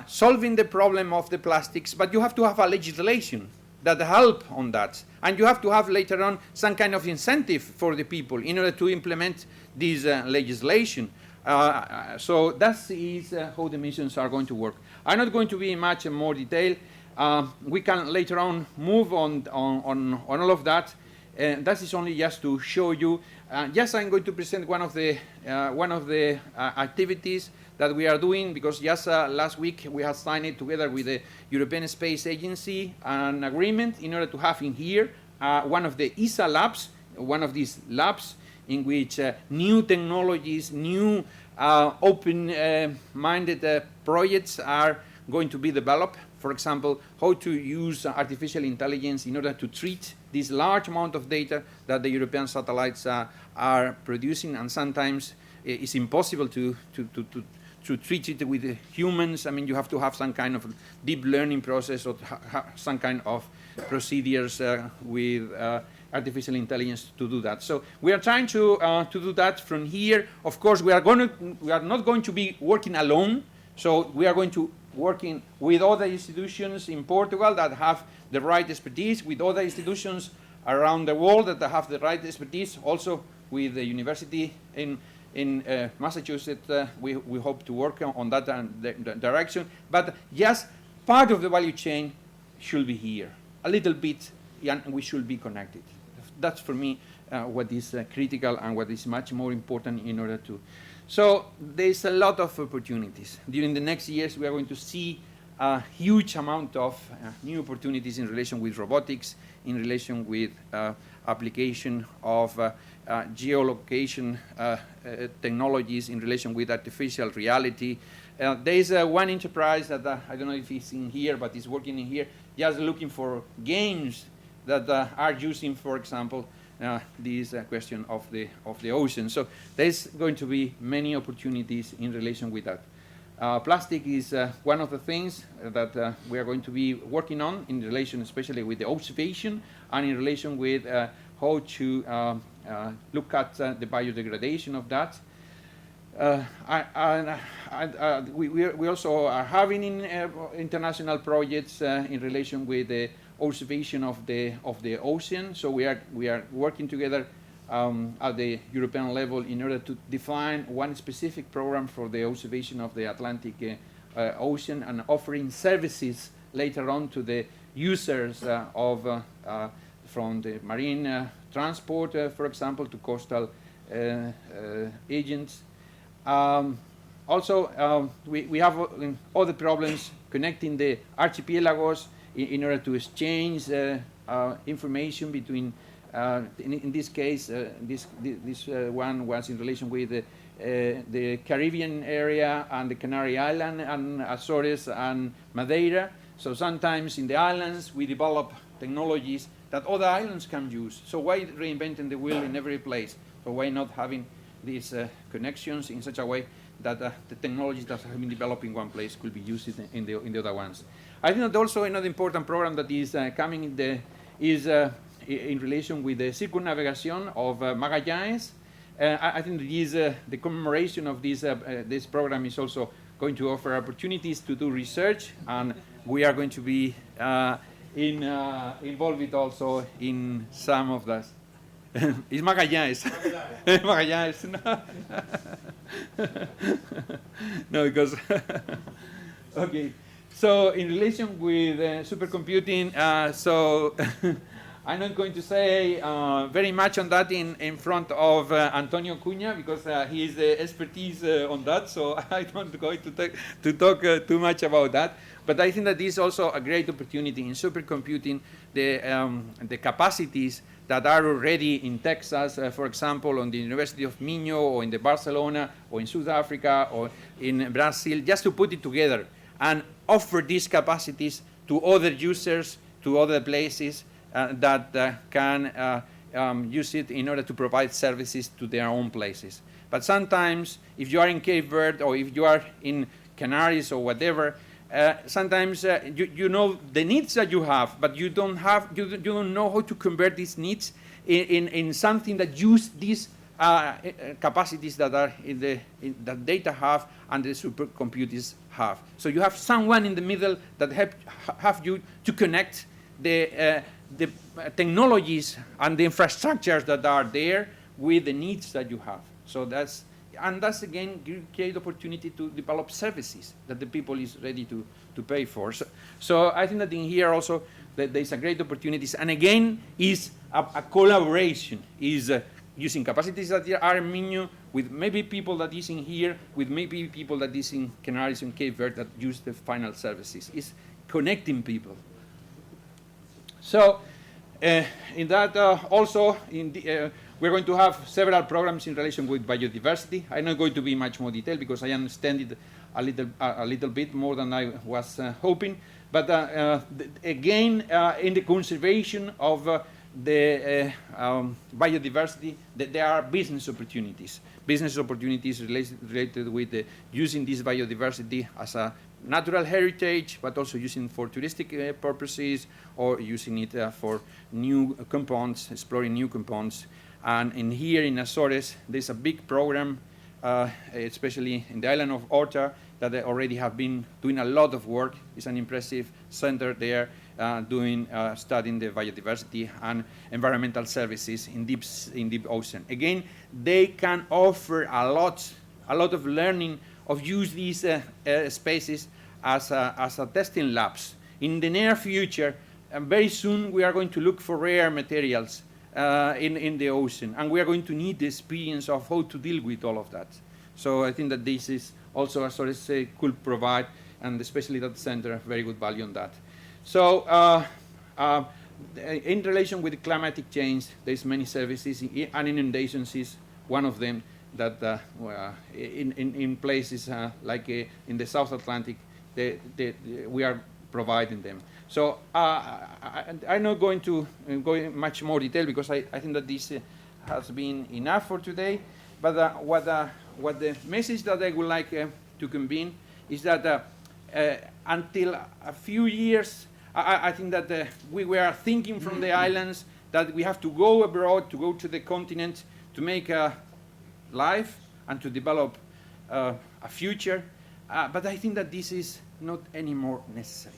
solving the problem of the plastics, but you have to have a legislation that help on that. And you have to have later on some kind of incentive for the people in order to implement this legislation. So that is how the missions are going to work. I'm not going to be in much more detail. We can later on move on all of that. That is only just to show you. Yes, I'm going to present one of the activities that we are doing, because just last week we have signed it together with the European Space Agency an agreement in order to have in here one of the ESA labs, one of these labs in which new technologies, new open-minded projects are going to be developed. For example, how to use artificial intelligence in order to treat this large amount of data that the European satellites are producing, and sometimes it's impossible to treat it with humans. I mean, you have to have some kind of deep learning process or some kind of procedures with artificial intelligence to do that. So we are trying to do that from here. Of course, we are not going to be working alone. So we are going to working with other institutions in Portugal that have the right expertise, with other institutions around the world that have the right expertise, also with the university in Massachusetts. We hope to work on that direction. But yes, part of the value chain should be here, a little bit, and we should be connected. That's for me what is critical and what is much more important in order to. So there's a lot of opportunities. During the next years, we are going to see a huge amount of new opportunities in relation with robotics, in relation with application of geolocation technologies, in relation with artificial reality. There's one enterprise that I don't know if it's in here, but it's working in here, just looking for games that are using, for example, this question of the ocean. So there's going to be many opportunities in relation with that. Plastic is one of the things that we are going to be working on in relation especially with the observation and in relation with how to look at the biodegradation of that. We also are having international projects in relation with the observation of the ocean. So we are working together at the European level in order to define one specific program for the observation of the Atlantic Ocean and offering services later on to the users from the marine transport, for example, to coastal agents. Also, we have other problems connecting the archipelagos in order to exchange information between, in this case, this one was in relation with the Caribbean area and the Canary Island and Azores and Madeira. So sometimes in the islands we develop technologies that other islands can use. So why reinventing the wheel in every place? So why not having these connections in such a way that the technologies that have been developed in one place could be used in the other ones? I think that also another important program that is coming is in relation with the circumnavigation of Magallanes. I think that the commemoration of this program is also going to offer opportunities to do research, and we are going to be involved also in some of that. It's Magallanes. Magallanes. No, because okay. So in relation with supercomputing, so I'm not going to say very much on that in front of Antonio Cunha, because he is the expertise on that. So I'm not going to talk too much about that. But I think that this is also a great opportunity in supercomputing. The capacities that are already in Texas, for example, on the University of Minho, or in the Barcelona, or in South Africa, or in Brazil, just to put it together and offer these capacities to other users, to other places that can use it in order to provide services to their own places. But sometimes, if you are in Cape Verde or if you are in Canaries or whatever, sometimes you know the needs that you have, but you don't know how to convert these needs in something that use these capacities that are that data have and the supercomputers have. So you have someone in the middle that have you to connect the technologies and the infrastructures that are there with the needs that you have. So that's again create opportunity to develop services that the people is ready to pay for. So I think that in here also that there's a great opportunities, and again is a collaboration, is using capacities that are in Minho with maybe people that is in here, with maybe people that is in Canaries and Cape Verde that use the final services. Is connecting people. So in that also we're going to have several programs in relation with biodiversity. I'm not going to be much more detailed because I understand it a little bit more than I was hoping. But again, in the conservation of the biodiversity, there are business opportunities. Business opportunities related with using this biodiversity as a natural heritage, but also using for touristic purposes, or using it for new compounds, exploring new compounds. And in here in Azores, there's a big program, especially in the island of Horta, that they already have been doing a lot of work. It's an impressive center there, studying the biodiversity and environmental services in deep ocean. Again, they can offer a lot of learning of use these spaces as a testing labs. In the near future, very soon we are going to look for rare materials in the ocean, and we are going to need the experience of how to deal with all of that. So I think that this is also Azores could provide, and especially that center, very good value on that. So in relation with climatic change, there's many services, and inundations is one of them that in places like in the South Atlantic, we are providing them. So I'm not going to go in much more detail because I think that this has been enough for today. But what the message that I would like to convey is that until a few years, I think that we were thinking from the islands that we have to go abroad, to go to the continent, to make a life and to develop a future. But I think that this is not anymore necessary.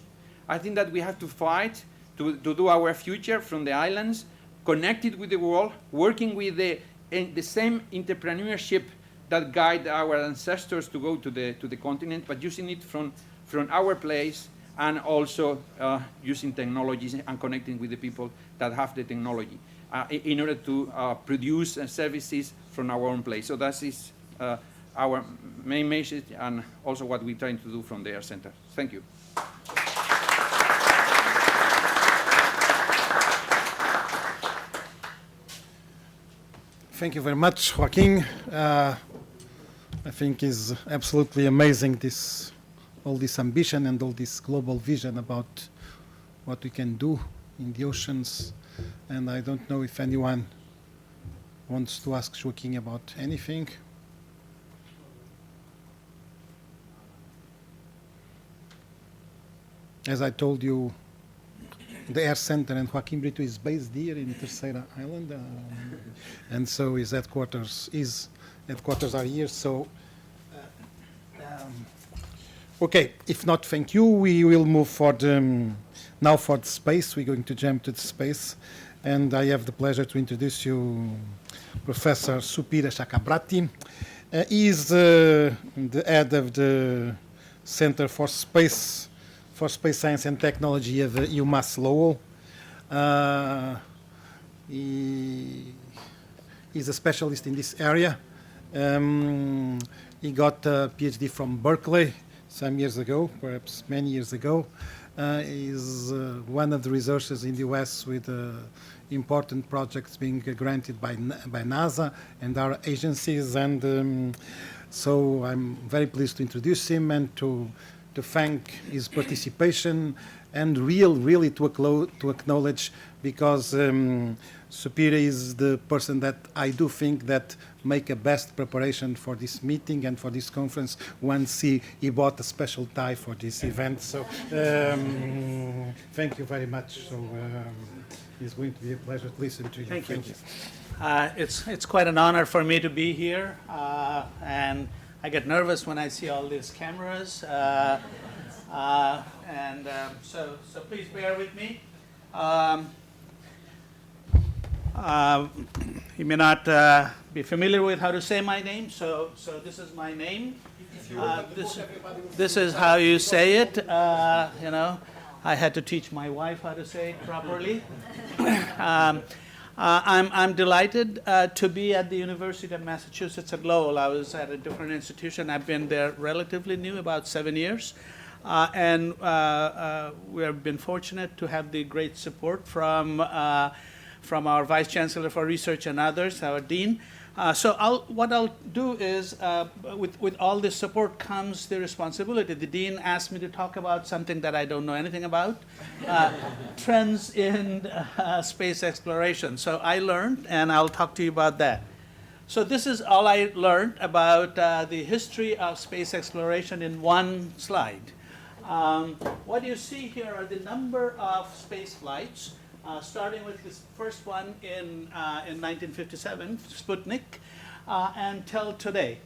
I think that we have to fight to do our future from the islands, connected with the world, working with the same entrepreneurship that guide our ancestors to go to the continent, but using it from our place, and also using technologies and connecting with the people that have the technology in order to produce services from our own place. So that is our main message, and also what we're trying to do from the Air Center. Thank you. Thank you very much, Joaquin. I think it's absolutely amazing all this ambition and all this global vision about what we can do in the oceans. And I don't know if anyone wants to ask Joaquin about anything. As I told you, the Air Center and Joaquin Brito is based here in Terceira Island, and so his headquarters are here. So, okay, if not, thank you. We will move now for the space. We're going to jump to the space, and I have the pleasure to introduce you Professor Supira Chakrabarti. He is the head of the Center for Space Science and Technology of UMass Lowell. He's a specialist in this area. He got a PhD from Berkeley some years ago, perhaps many years ago. He's one of the researchers in the US with important projects being granted by NASA and our agencies. And so I'm very pleased to introduce him and to thank his participation, and really to acknowledge, because Supira is the person that I do think that make a best preparation for this meeting and for this conference once he bought a special tie for this event. So thank you very much. So it's going to be a pleasure to listen to you. Thank you. It's quite an honor for me to be here, and I get nervous when I see all these cameras, so please bear with me. You may not be familiar with how to say my name, so this is my name. This is how you say it. You know, I had to teach my wife how to say it properly. I'm delighted to be at the University of Massachusetts at Lowell. I was at a different institution. I've been there relatively new, about 7 years. And we have been fortunate to have the great support from our Vice Chancellor for Research and others, our Dean. What I'll do is, with all this support comes the responsibility. The Dean asked me to talk about something that I don't know anything about, trends in space exploration. So I learned, and I'll talk to you about that. So this is all I learned about the history of space exploration in one slide. What you see here are the number of space flights, starting with this first one in 1957, Sputnik, until today.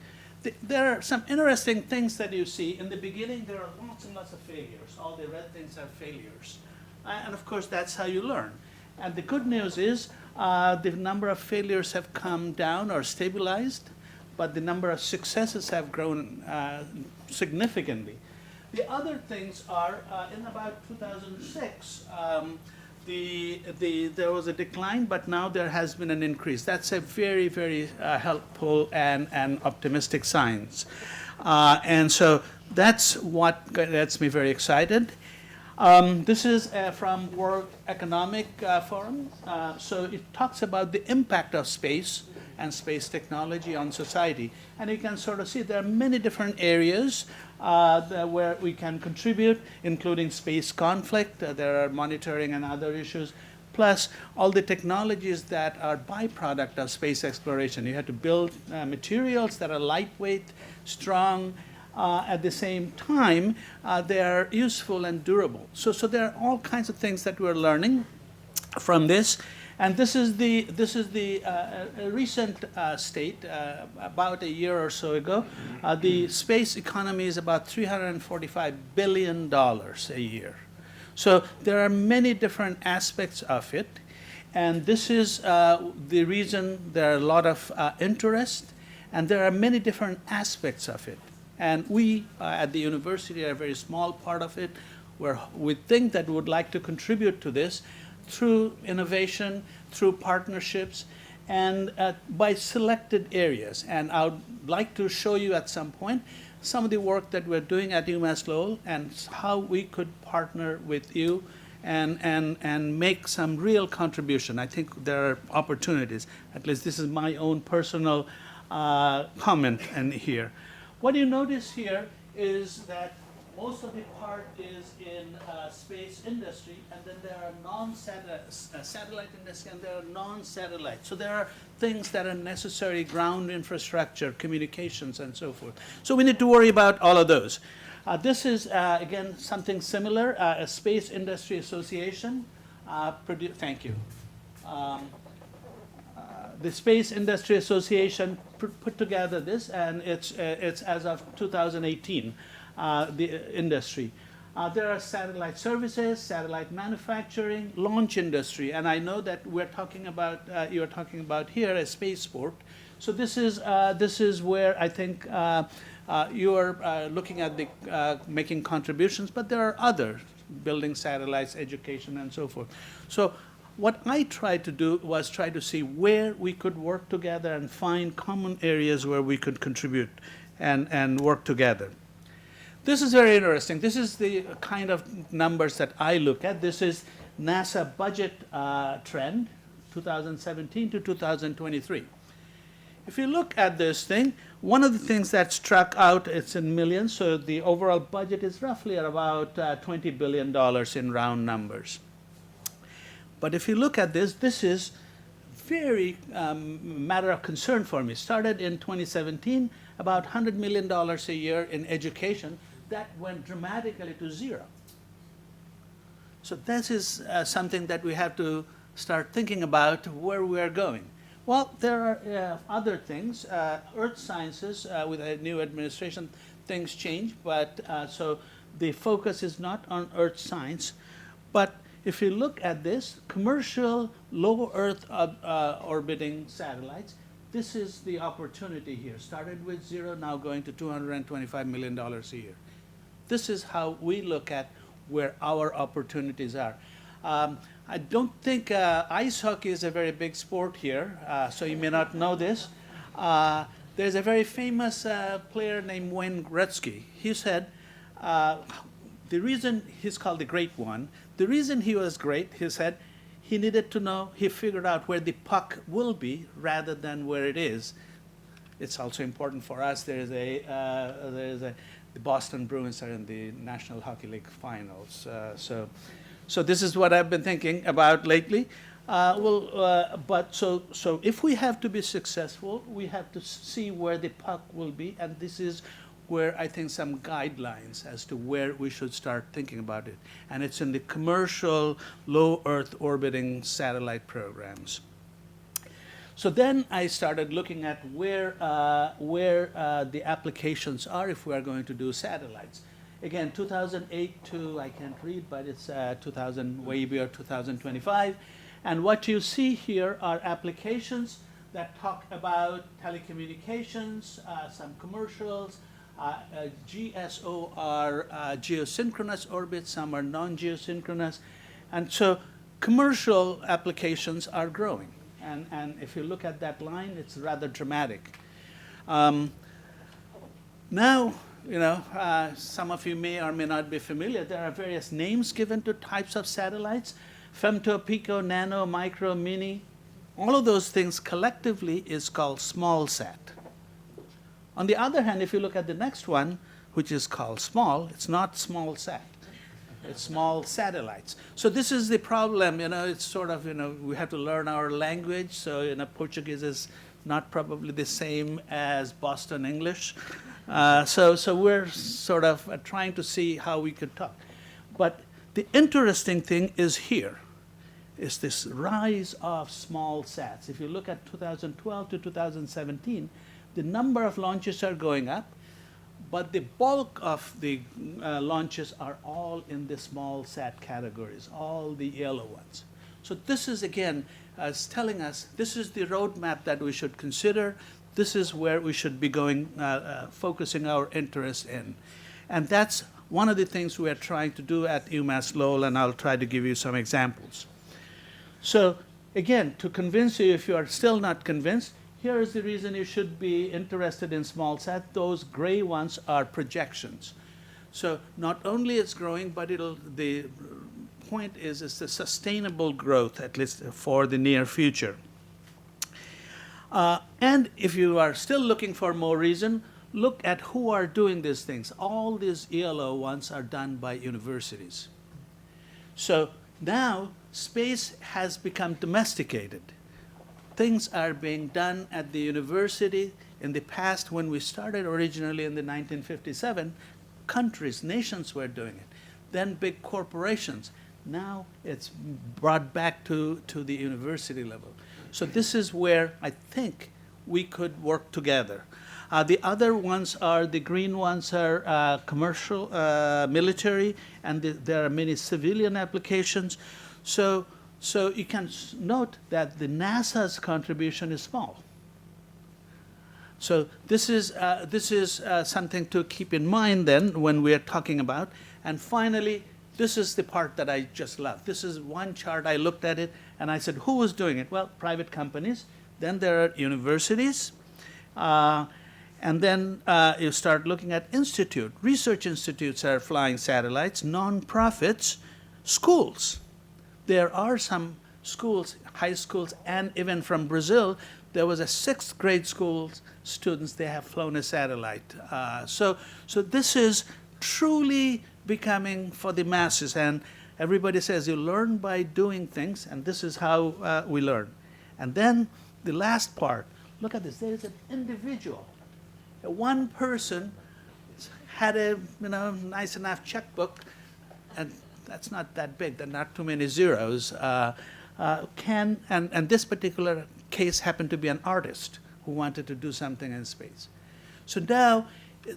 There are some interesting things that you see. In the beginning, there are lots and lots of failures. All the red things are failures. And of course, that's how you learn. And the good news is the number of failures have come down or stabilized, but the number of successes have grown significantly. The other things are, in about 2006, there was a decline, but now there has been an increase. That's a very, very helpful and optimistic signs. And so that's what gets me very excited. This is from World Economic Forum. So it talks about the impact of space and space technology on society. And you can sort of see there are many different areas where we can contribute, including space conflict. There are monitoring and other issues, plus all the technologies that are byproduct of space exploration. You have to build materials that are lightweight, strong, At the same time, they are useful and durable. So there are all kinds of things that we're learning from this. And this is the recent state, about a year or so ago. The space economy is about $345 billion a year. So there are many different aspects of it. And this is the reason there are a lot of interest, and there are many different aspects of it. And we at the university are a very small part of it, where we think that we would like to contribute to this through innovation, through partnerships, and by selected areas. And I would like to show you at some point some of the work that we're doing at UMass Lowell and how we could partner with you and make some real contribution. I think there are opportunities. At least this is my own personal comment in here. What you notice here is that most of the part is in space industry, and then there are satellite industry, and there are non-satellite. So there are things that are necessary, ground infrastructure, communications, and so forth. So we need to worry about all of those. This is, again, something similar, a Space Industry Association. Thank you. The Space Industry Association put together this, and it's as of 2018. The industry. There are satellite services, satellite manufacturing, launch industry, and I know that we're talking about, you're talking about here a spaceport. So this is where I think you're looking at the making contributions, but there are others, building satellites, education, and so forth. So what I tried to do was try to see where we could work together and find common areas where we could contribute and work together. This is very interesting. This is the kind of numbers that I look at. This is NASA budget trend, 2017 to 2023. If you look at this thing, one of the things that struck out, it's in millions, so the overall budget is roughly at about $20 billion in round numbers. But if you look at this, this is very matter of concern for me. Started in 2017, about $100 million a year in education. That went dramatically to zero. So this is something that we have to start thinking about where we are going. Well, there are other things. Earth sciences, with a new administration, things change, but so the focus is not on Earth science. But if you look at this, commercial low Earth orbiting satellites, this is the opportunity here. Started with zero, now going to $225 million a year. This is how we look at where our opportunities are. I don't think ice hockey is a very big sport here, so you may not know this. There's a very famous player named Wayne Gretzky. He said, the reason he's called the Great One, the reason he was great, he said, he needed to know, he figured out where the puck will be rather than where it is. It's also important for us. The Boston Bruins are in the National Hockey League finals. So this is what I've been thinking about lately. So if we have to be successful, we have to see where the puck will be, and this is where I think some guidelines as to where we should start thinking about it. And it's in the commercial low Earth orbiting satellite programs. So then I started looking at where the applications are if we are going to do satellites. Again, 2008 to, I can't read, but it's 2000, way beyond 2025. And what you see here are applications that talk about telecommunications, some commercials, GSO are geosynchronous orbits, some are non-geosynchronous. And so commercial applications are growing. And if you look at that line, it's rather dramatic. Now, you know, some of you may or may not be familiar. There are various names given to types of satellites: femto, pico, nano, micro, mini. All of those things collectively is called small sat. On the other hand, if you look at the next one, which is called small, it's not small sat. It's small satellites. So this is the problem, you know, it's sort of, you know, we have to learn our language. So, you know, Portuguese is not probably the same as Boston English. So we're sort of trying to see how we could talk. But the interesting thing is here, is this rise of small sats. If you look at 2012 to 2017, the number of launches are going up, but the bulk of the launches are all in the small sat categories, all the yellow ones. So this is, again, telling us this is the roadmap that we should consider. This is where we should be going, focusing our interest in. And that's one of the things we are trying to do at UMass Lowell, and I'll try to give you some examples. So again, to convince you, if you are still not convinced, here is the reason you should be interested in small sat. Those gray ones are projections. So not only it's growing, but the point is it's a sustainable growth, at least for the near future. And if you are still looking for more reason, look at who are doing these things. All these yellow ones are done by universities. So now space has become domesticated. Things are being done at the university. In the past, when we started originally in the 1957, countries, nations were doing it. Then big corporations. Now it's brought back to the university level. So this is where I think we could work together. The other ones are, the green ones are commercial, military, and there are many civilian applications. So you can note that the NASA's contribution is small. So this is something to keep in mind then when we are talking about. And finally, this is the part that I just love. This is one chart. I looked at it and I said, who was doing it? Well, private companies. Then there are universities. And then you start looking at institute. Research institutes are flying satellites, nonprofits, schools. There are some schools, high schools, and even from Brazil, there was a 6th grade school students, they have flown a satellite. So this is truly becoming for the masses, and everybody says you learn by doing things, and this is how we learn. And then the last part, look at this, there is an individual. One person had a nice enough checkbook, and that's not that big, there are not too many zeros, and this particular case happened to be an artist who wanted to do something in space. So now,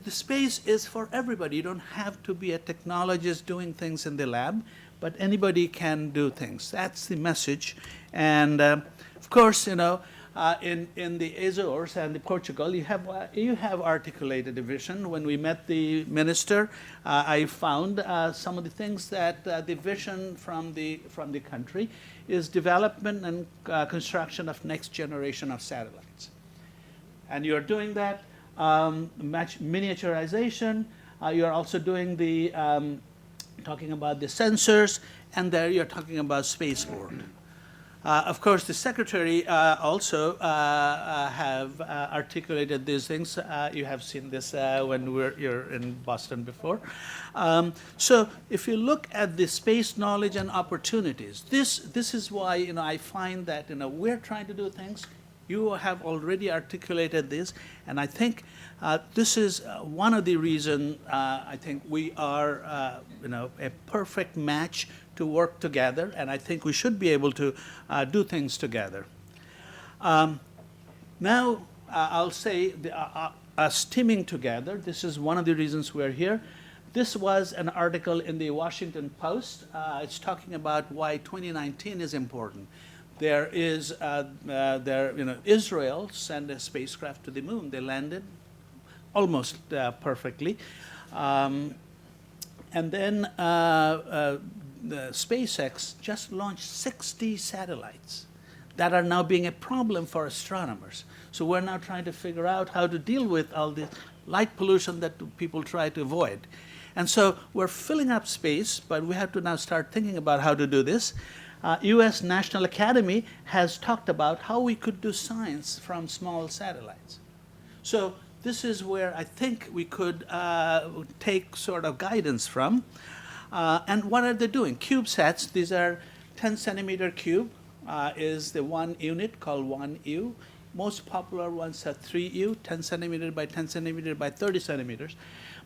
the space is for everybody. You don't have to be a technologist doing things in the lab, but anybody can do things. That's the message. And of course, in the Azores and the Portugal, you have articulated a vision. When we met the minister, I found some of the things that the vision from the country is development and construction of next generation of satellites. And you're doing that. Miniaturization, you're also doing the, talking about the sensors, and there you're talking about spaceport. Of course, the secretary also have articulated these things. You have seen this when you're in Boston before. So if you look at the space knowledge and opportunities, this is why I find that we're trying to do things. You have already articulated this, and I think this is one of the reasons I think we are, a perfect match to work together, and I think we should be able to do things together. Now, I'll say us teaming together. This is one of the reasons we're here. This was an article in the Washington Post. It's talking about why 2019 is important. There is, Israel sent a spacecraft to the moon. They landed almost perfectly. And then the SpaceX just launched 60 satellites that are now being a problem for astronomers. So we're now trying to figure out how to deal with all the light pollution that people try to avoid. And so we're filling up space, but we have to now start thinking about how to do this. U.S. National Academy has talked about how we could do science from small satellites. So this is where I think we could take sort of guidance from. And what are they doing? CubeSats, these are 10 centimeter cube is the one unit called 1U. Most popular ones are 3U, 10 centimeter by 10 centimeter by 30 centimeters.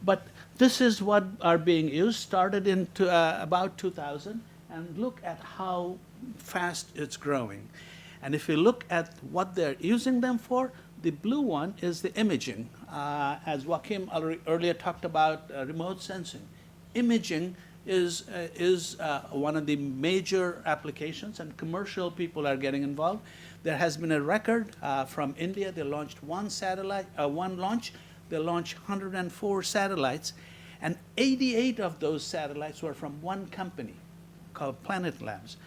But this is what are being used, started in about 2000, and look at how fast it's growing. And if you look at what they're using them for, the blue one is the imaging. As Joachim earlier talked about remote sensing. Imaging is one of the major applications, and commercial people are getting involved. There has been a record from India. They launched one launch. They launched 104 satellites, and 88 of those satellites were from one company called Planet Labs,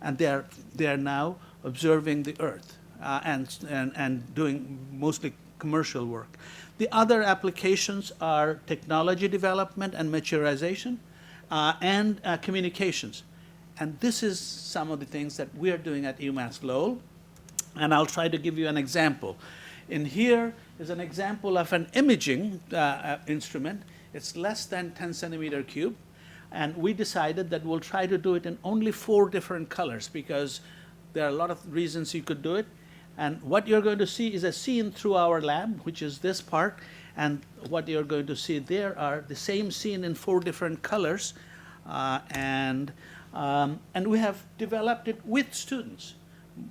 and they are now observing the Earth and doing mostly commercial work. The other applications are technology development and maturization, and communications. And this is some of the things that we are doing at UMass Lowell, and I'll try to give you an example. In here is an example of an imaging instrument. It's less than 10 centimeter cube, and we decided that we'll try to do it in only 4 different colors, because there are a lot of reasons you could do it. And what you're going to see is a scene through our lab, which is this part, and what you're going to see there are the same scene in 4 different colors, and we have developed it with students.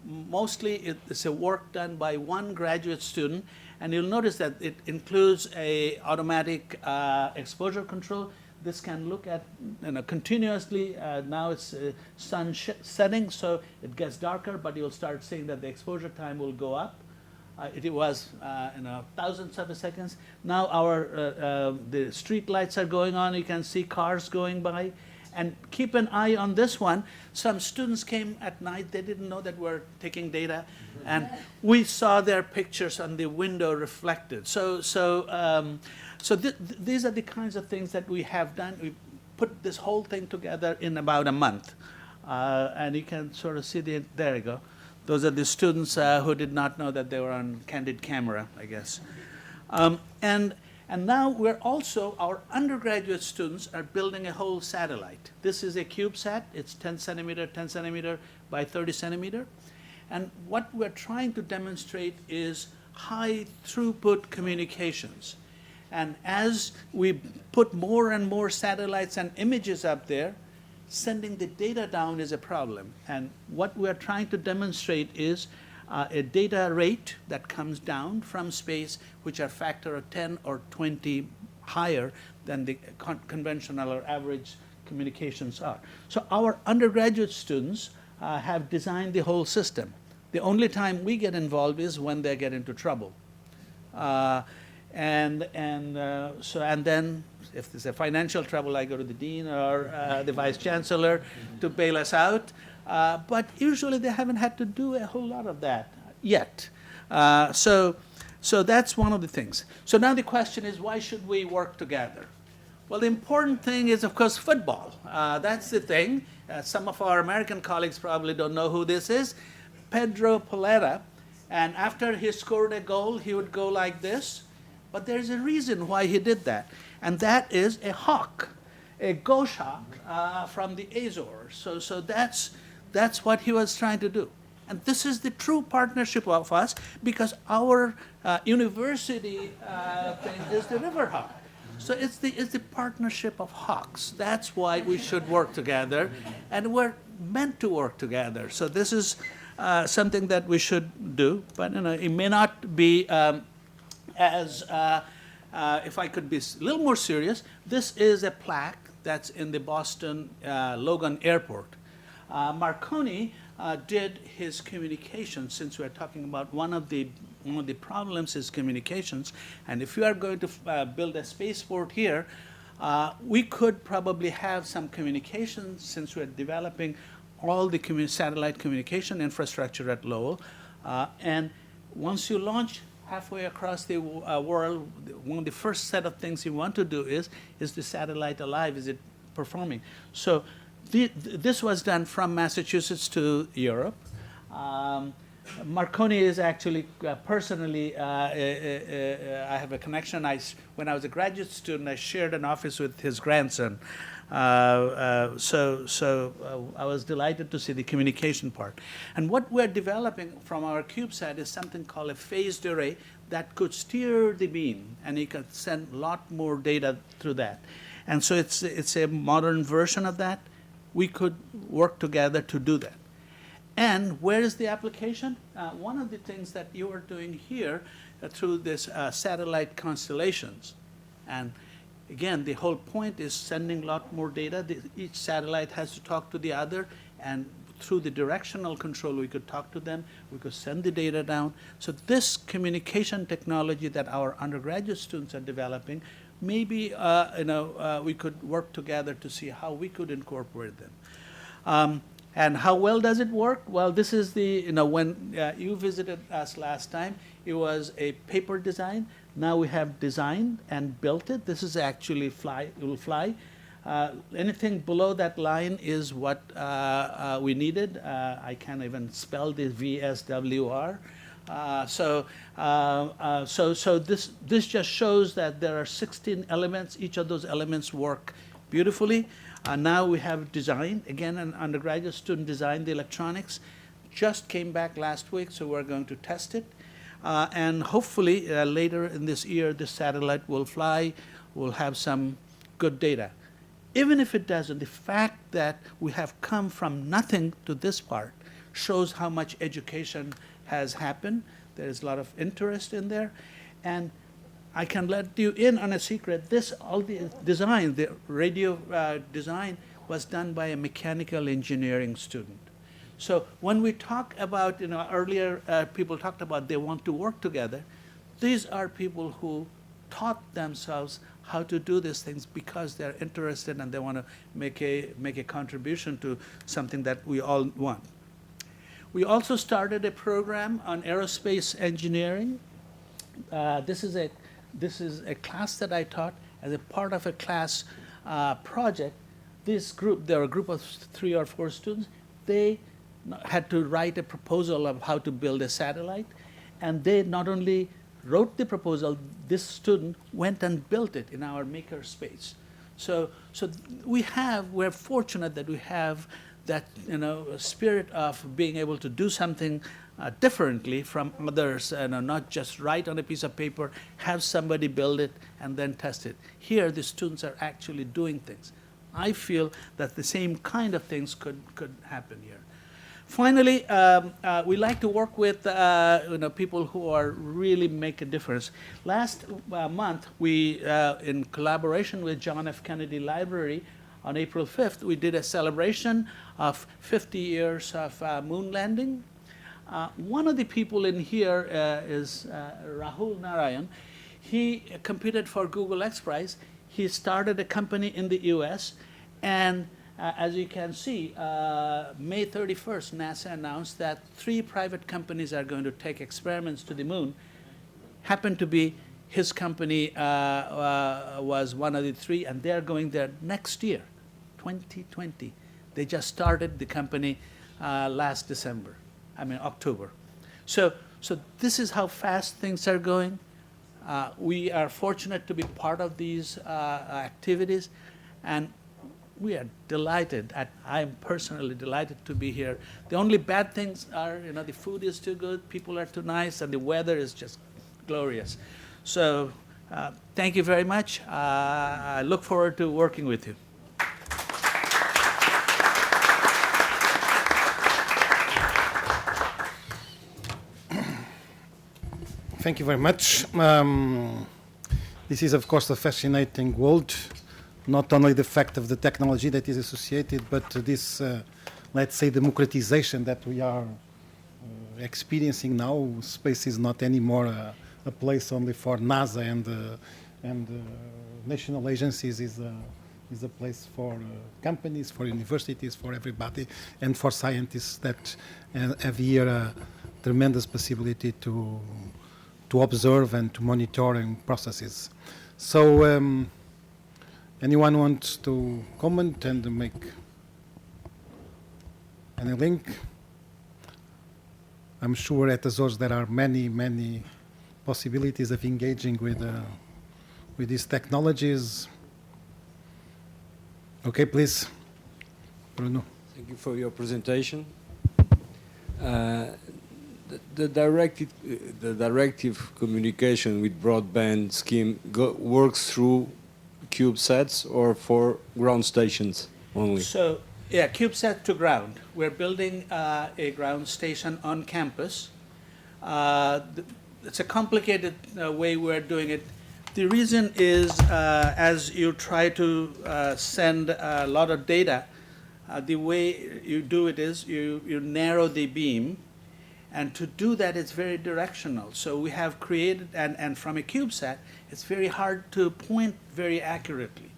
Mostly it's a work done by one graduate student, and you'll notice that it includes a automatic exposure control. This can look at continuously. Now it's sun setting, so it gets darker, but you'll start seeing that the exposure time will go up. It was thousandths of a second. Now the street lights are going on. You can see cars going by. And keep an eye on this one. Some students came at night. They didn't know that we're taking data. And we saw their pictures on the window reflected. So these are the kinds of things that we have done. We put this whole thing together in about a month. And you can sort of see there you go. Those are the students who did not know that they were on candid camera, I guess. And now we're also, our undergraduate students are building a whole satellite. This is a CubeSat. It's 10 centimeter by 30 centimeter. And what we're trying to demonstrate is high throughput communications. And as we put more and more satellites and images up there, sending the data down is a problem. And what we're trying to demonstrate is a data rate that comes down from space, which are a factor of 10 or 20 higher than the conventional or average communications are. So our undergraduate students have designed the whole system. The only time we get involved is when they get into trouble. And then if there's a financial trouble, I go to the dean or the vice chancellor to bail us out. But usually they haven't had to do a whole lot of that yet. So that's one of the things. So now the question is, why should we work together? Well, the important thing is, of course, football. That's the thing. Some of our American colleagues probably don't know who this is. Pedro Poletta. And after he scored a goal, he would go like this. But there's a reason why he did that. And that is a hawk, a ghost hawk from the Azores. So that's what he was trying to do. And this is the true partnership of us, because our university thing is the river hawk. So it's the partnership of hawks. That's why we should work together, and we're meant to work together. So this is something that we should do, but it may not be as, if I could be a little more serious, this is a plaque that's in the Boston Logan Airport. Marconi did his communications, since we're talking about one of the problems is communications. And if you are going to build a spaceport here, we could probably have some communications, since we're developing all the satellite communication infrastructure at Lowell. And once you launch halfway across the world, one of the first set of things you want to do is the satellite alive? Is it performing? So this was done from Massachusetts to Europe. Marconi is actually personally, I have a connection. When I was a graduate student, I shared an office with his grandson. So I was delighted to see the communication part. And what we're developing from our CubeSat is something called a phased array that could steer the beam, and you could send a lot more data through that. And so it's a modern version of that. We could work together to do that. And where is the application? One of the things that you are doing here through this satellite constellations. And again, the whole point is sending a lot more data. Each satellite has to talk to the other, and through the directional control, we could talk to them, we could send the data down. So this communication technology that our undergraduate students are developing, maybe we could work together to see how we could incorporate them. And how well does it work? Well, this is the, when you visited us last time, it was a paper design. Now we have designed and built it. This is actually it will fly. Anything below that line is what we needed. I can't even spell the VSWR. So this just shows that there are 16 elements. Each of those elements work beautifully. Now we have designed, again, an undergraduate student designed the electronics. Just came back last week, so we're going to test it. And hopefully later in this year, this satellite will fly, will have some good data. Even if it doesn't, the fact that we have come from nothing to this part shows how much education has happened. There is a lot of interest in there. And I can let you in on a secret. All the design, the radio design, was done by a mechanical engineering student. So when we talk about, earlier people talked about they want to work together, these are people who taught themselves how to do these things because they're interested and they want to make a contribution to something that we all want. We also started a program on aerospace engineering. This is a class that I taught as a part of a class project. There were a group of 3 or 4 students. They had to write a proposal of how to build a satellite, and they not only wrote the proposal, this student went and built it in our maker space. So we're fortunate that we have that spirit of being able to do something differently from others, not just write on a piece of paper, have somebody build it and then test it. Here, the students are actually doing things. I feel that the same kind of things could happen here. Finally, we like to work with people who are really make a difference. Last month, we, in collaboration with John F. Kennedy Library, on April 5th, we did a celebration of 50 years of moon landing. One of the people in here is Rahul Narayan. He competed for Google X Prize. He started a company in the US, and as you can see, May 31st, NASA announced that 3 private companies are going to take experiments to the moon. Happened to be his company was one of the 3, and they're going there next year, 2020. They just started the company last October. So this is how fast things are going. We are fortunate to be part of these activities, and we are delighted. I'm personally delighted to be here. The only bad things are, the food is too good, people are too nice, and the weather is just glorious. So thank you very much. I look forward to working with you. Thank you very much. This is, of course, a fascinating world. Not only the fact of the technology that is associated, but this, let's say, democratization that we are experiencing now. Space is not anymore a place only for NASA and national agencies. Is a place for companies, for universities, for everybody, and for scientists that have here a tremendous possibility to observe and to monitoring processes. So. Anyone wants to comment and make any link? I'm sure at Azores there are many, many possibilities of engaging with these technologies. Okay, please, Bruno. Thank you for your presentation. The directive communication with broadband scheme works through CubeSats or for ground stations only? So, yeah, CubeSat to ground. We're building a ground station on campus. It's a complicated way we're doing it. The reason is as you try to send a lot of data, the way you do it is you narrow the beam, and to do that it's very directional. So we have created, and from a CubeSat, it's very hard to point very accurately.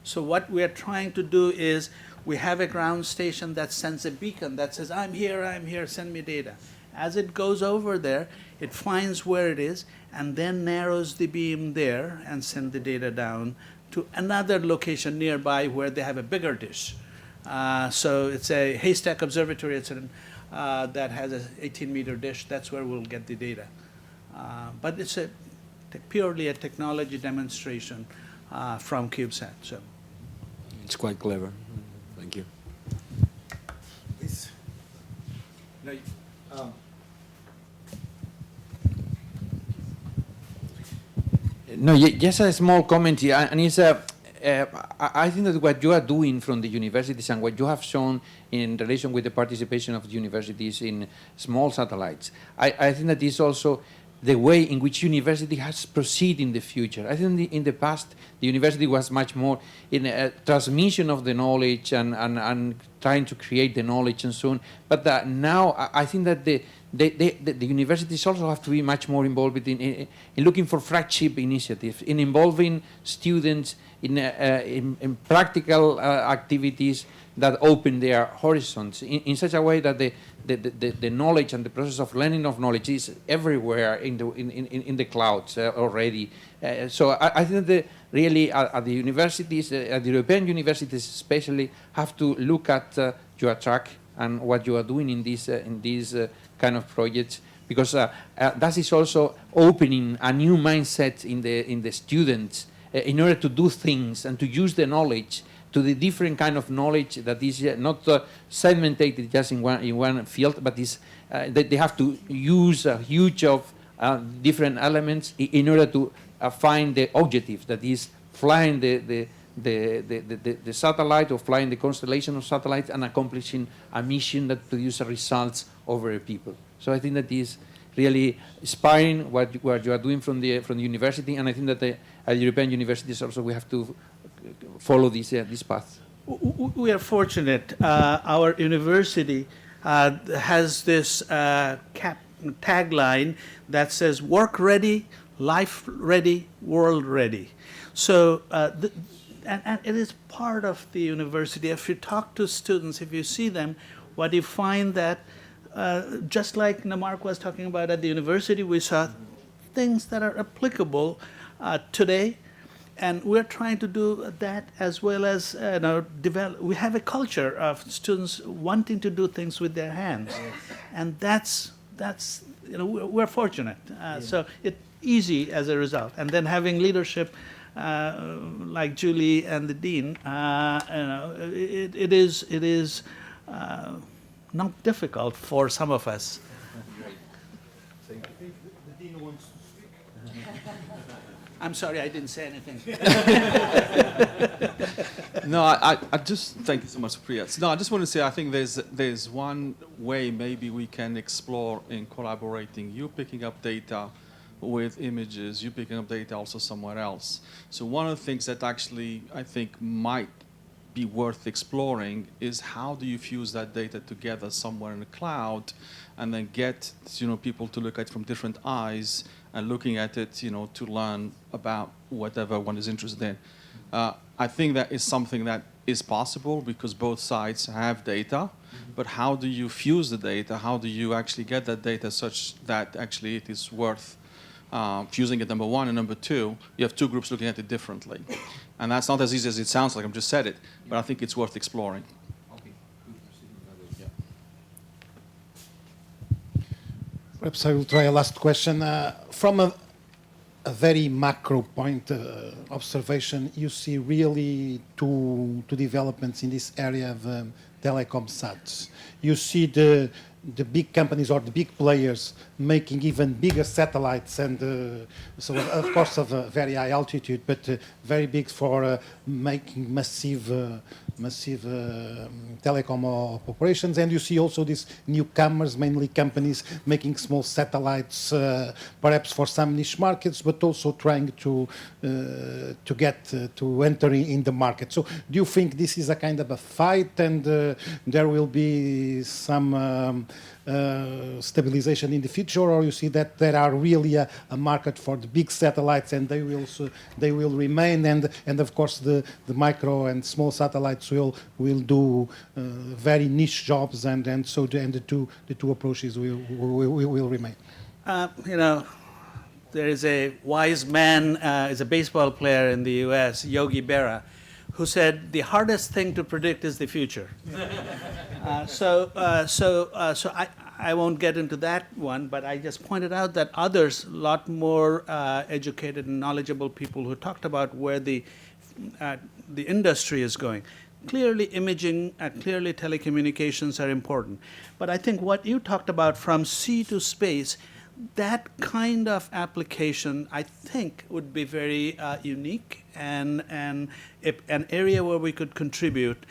So what we're trying to do is we have a ground station that sends a beacon that says, I'm here, send me data. As it goes over there, it finds where it is and then narrows the beam there and send the data down to another location nearby where they have a bigger dish. So it's a haystack observatory that has an 18-meter dish. That's where we'll get the data. But it's purely a technology demonstration from CubeSat. So It's quite clever. Thank you. Please. Just a small comment here, and it's I think that what you are doing from the universities and what you have shown in relation with the participation of the universities in small satellites, I think that is also the way in which university has proceeded in the future. I think in the past, the university was much more in a transmission of the knowledge and trying to create the knowledge and so on. But now I think that the universities also have to be much more involved in looking for flagship initiatives, in involving students in practical activities that open their horizons in such a way that the knowledge and the process of learning of knowledge is everywhere in the clouds already. So I think that really at the universities, at the European universities especially, have to look at your track and what you are doing in these kind of projects, because that is also opening a new mindset in the students in order to do things and to use the knowledge to the different kind of knowledge that is not segmented just in one field, but is that they have to use a huge of different elements in order to find the objective, that is flying the satellite or flying the constellation of satellites and accomplishing a mission that produces results over a people. So I think that is really inspiring what you are doing from the university, and I think that at European universities also we have to follow this path. we are fortunate. Our university has this tagline that says "Work ready, life ready, world ready." So, and it is part of the university. If you talk to students, if you see them, what you find that just like Namark was talking about at the university, we saw things that are applicable today, and we're trying to do that as well as develop. We have a culture of students wanting to do things with their hands, and that's we're fortunate. So it's easy as a result, and then having leadership like Julie and the dean, it is not difficult for some of us. The dean wants to speak. I'm sorry, I didn't say anything. No, I just thank you so much, Priya. No, I just want to say I think there's one way maybe we can explore in collaborating. You picking up data with images, you picking up data also somewhere else. So one of the things that actually I think might be worth exploring is how do you fuse that data together somewhere in the cloud, and then get people to look at it from different eyes and looking at it to learn about whatever one is interested in. I think that is something that is possible because both sides have data, but how do you fuse the data? How do you actually get that data such that actually it is worth fusing it, number one, and number two, you have two groups looking at it differently. And that's not as easy as it sounds like, I've just said it, but I think it's worth exploring. Perhaps I will try a last question. From a very macro point observation, you see really two developments in this area of telecom sats. You see the big companies or the big players making even bigger satellites, and so of course of a very high altitude, but very big for making massive telecom operations. And you see also these newcomers, mainly companies making small satellites, perhaps for some niche markets, but also trying to enter in the market. So do you think this is a kind of a fight, and there will be some stabilization in the future, or you see that there are really a market for the big satellites, and they will remain, and of course the micro and small satellites will do very niche jobs, and so the two approaches will remain. You know, there is a wise man, is a baseball player in the U.S., Yogi Berra, who said the hardest thing to predict is the future. So I won't get into that one, but I just pointed out that others, a lot more educated and knowledgeable people who talked about where the industry is going. Clearly imaging, clearly telecommunications are important. But I think what you talked about from sea to space, that kind of application, I think, would be very unique and an area where we could contribute.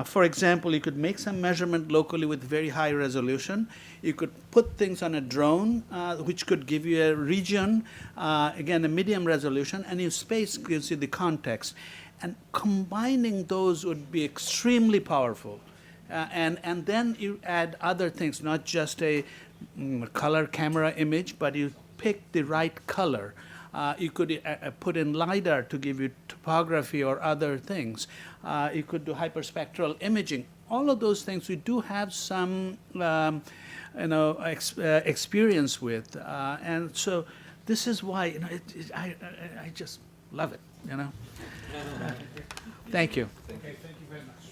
For example, you could make some measurement locally with very high resolution. You could put things on a drone, which could give you a region, again, a medium resolution, and your space gives you the context. And combining those would be extremely powerful. And then you add other things, not just a color camera image, but you pick the right color. You could put in LiDAR to give you topography or other things. You could do hyperspectral imaging. All of those things we do have some experience with. And so this is why I just love it, you know. Thank you. Okay, thank you very much.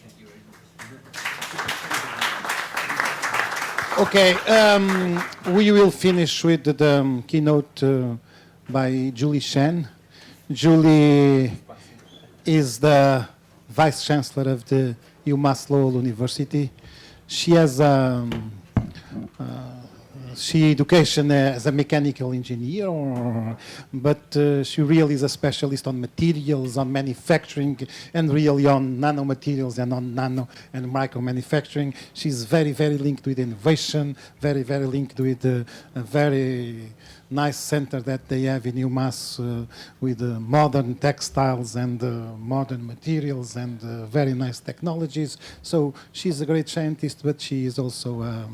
Okay, we will finish with the keynote by Julie Shen. Julie is the Vice Chancellor of the UMass Lowell University. She has education as a mechanical engineer, but she really is a specialist on materials, on manufacturing, and really on nanomaterials and on nano and micro manufacturing. She's very, very linked with innovation, very, very linked with a very nice center that they have in UMass with modern textiles and modern materials and very nice technologies. So she's a great scientist, but she is also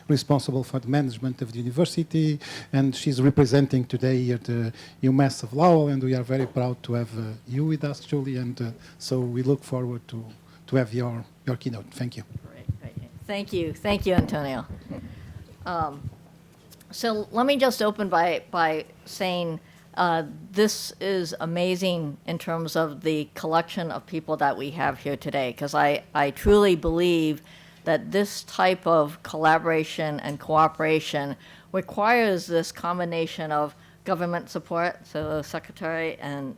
responsible for the management of the university, and she's representing today here the UMass of Lowell, and we are very proud to have you with us, Julie, and so we look forward to have your keynote. Thank you. Great. Thank you, Antonio. So let me just open by saying this is amazing in terms of the collection of people that we have here today, because I truly believe that this type of collaboration and cooperation requires this combination of government support. So the Secretary and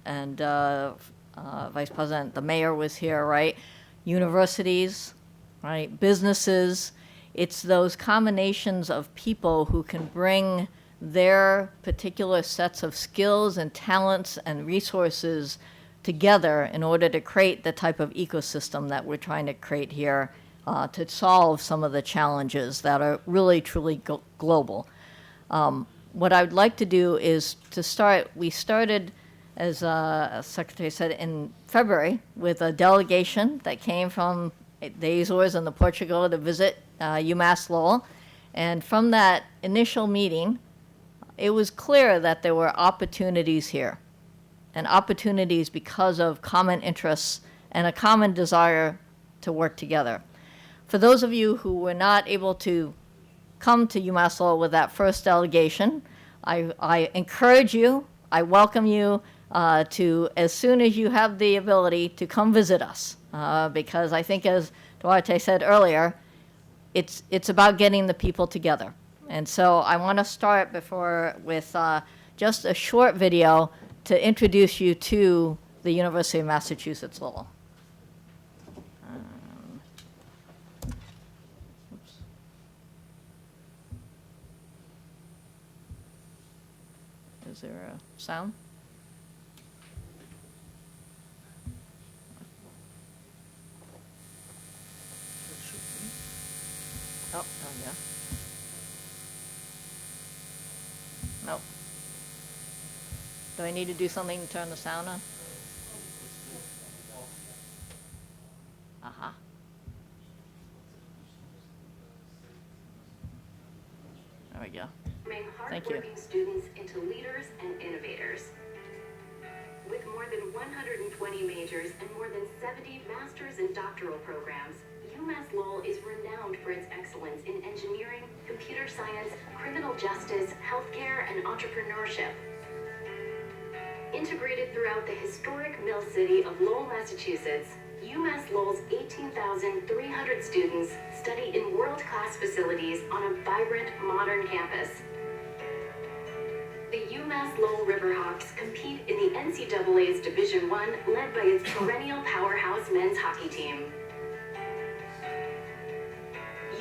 Vice President, the Mayor was here, right? Universities, right? Businesses. It's those combinations of people who can bring their particular sets of skills and talents and resources together in order to create the type of ecosystem that we're trying to create here to solve some of the challenges that are really, truly global. What I would like to do is to start, we started, as Secretary said, in February with a delegation that came from the Azores and the Portugal to visit UMass Lowell. And from that initial meeting, it was clear that there were opportunities here, and opportunities because of common interests and a common desire to work together. For those of you who were not able to come to UMass Lowell with that first delegation, I encourage you, I welcome you to, as soon as you have the ability, to come visit us. Because I think, as Duarte said earlier, it's about getting the people together. And so I want to start with just a short video to introduce you to the University of Massachusetts Lowell. Oops. Is there a sound? Oh, yeah. Nope. Do I need to do something to turn the sound on? Uh-huh. There we go. Thank you. Hardworking students into leaders and innovators. With more than 120 majors and more than 70 master's and doctoral programs, UMass Lowell is renowned for its excellence in engineering, computer science, criminal justice, healthcare, and entrepreneurship. Integrated throughout the historic mill city of Lowell, Massachusetts, UMass Lowell's 18,300 students study in world-class facilities on a vibrant, modern campus. The UMass Lowell Riverhawks compete in the NCAA's Division I, led by its perennial powerhouse men's hockey team.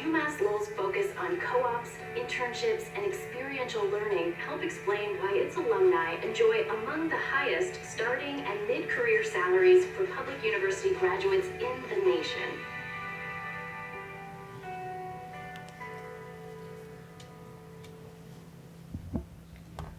UMass Lowell's focus on co-ops, internships, and experiential learning help explain why its alumni enjoy among the highest starting and mid-career salaries for public university graduates in the nation.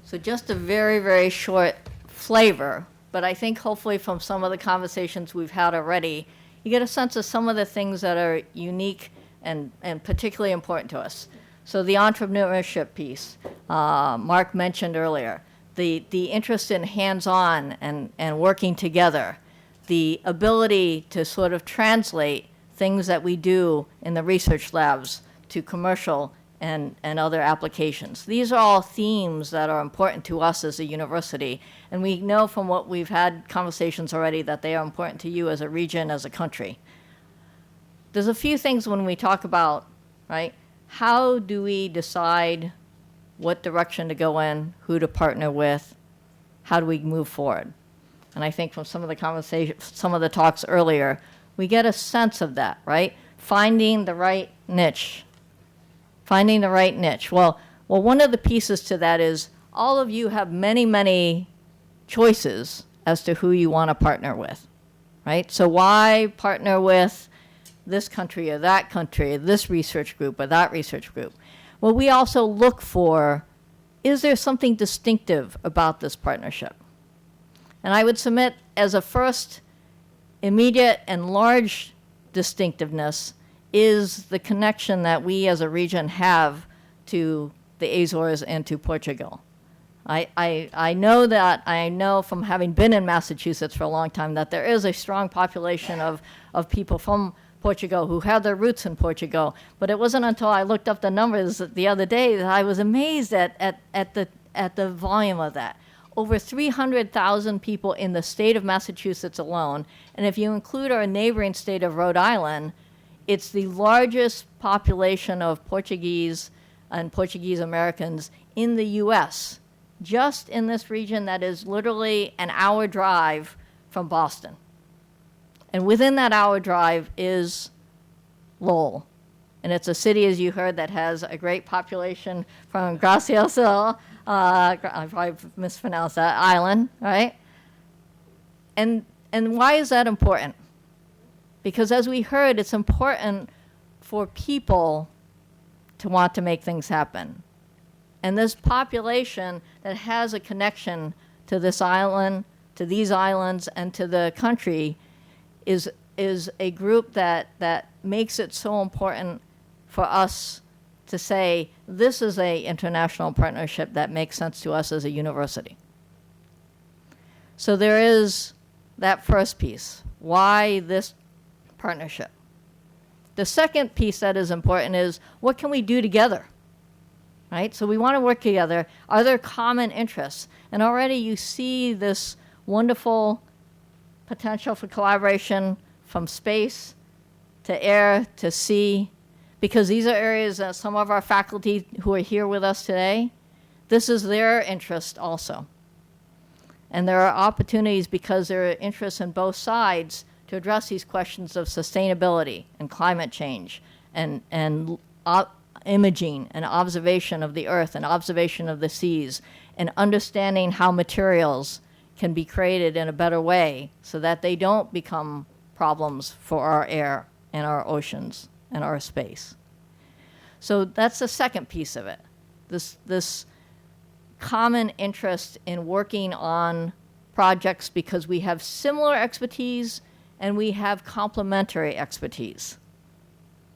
So just a very, very short flavor, but I think hopefully from some of the conversations we've had already, you get a sense of some of the things that are unique and particularly important to us. So the entrepreneurship piece, Mark mentioned earlier, the interest in hands-on and working together, the ability to sort of translate things that we do in the research labs to commercial and other applications. These are all themes that are important to us as a university, and we know from what we've had conversations already that they are important to you as a region, as a country. There's a few things when we talk about, right, how do we decide what direction to go in, who to partner with, how do we move forward? And I think from some of the conversations, some of the talks earlier, we get a sense of that, right? Finding the right niche. Finding the right niche. Well, one of the pieces to that is all of you have many, many choices as to who you want to partner with, right? So why partner with this country or that country, this research group or that research group? Well, we also look for, is there something distinctive about this partnership? And I would submit as a first immediate and large distinctiveness is the connection that we as a region have to the Azores and to Portugal. I know from having been in Massachusetts for a long time that there is a strong population of people from Portugal who have their roots in Portugal, but it wasn't until I looked up the numbers the other day that I was amazed at the volume of that. Over 300,000 people in the state of Massachusetts alone, and if you include our neighboring state of Rhode Island, it's the largest population of Portuguese and Portuguese Americans in the U.S., just in this region that is literally an hour drive from Boston. And within that hour drive is Lowell. And it's a city, as you heard, that has a great population from Gracioso, I probably mispronounced that, island, right? And why is that important? Because as we heard, it's important for people to want to make things happen. And this population that has a connection to this island, to these islands, and to the country is a group that makes it so important for us to say, this is an international partnership that makes sense to us as a university. So there is that first piece. Why this partnership? The second piece that is important is, what can we do together? Right? So we want to work together. Are there common interests? And already you see this wonderful potential for collaboration from space to air to sea, because these are areas that some of our faculty who are here with us today, this is their interest also. And there are opportunities, because there are interests in both sides, to address these questions of sustainability and climate change and imaging and observation of the earth and observation of the seas and understanding how materials can be created in a better way so that they don't become problems for our air and our oceans and our space. So that's the second piece of it. This common interest in working on projects because we have similar expertise and we have complementary expertise.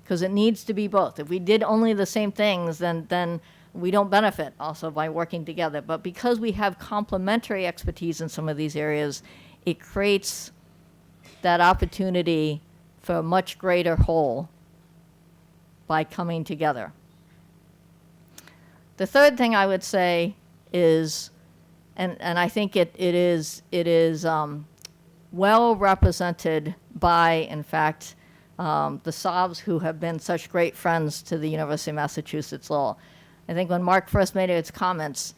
Because it needs to be both. If we did only the same things, then we don't benefit also by working together. But because we have complementary expertise in some of these areas, it creates that opportunity for a much greater whole by coming together. The third thing I would say is, and I think it is well represented by, in fact, the Sobs, who have been such great friends to the University of Massachusetts Lowell. I think when Mark first made his comments,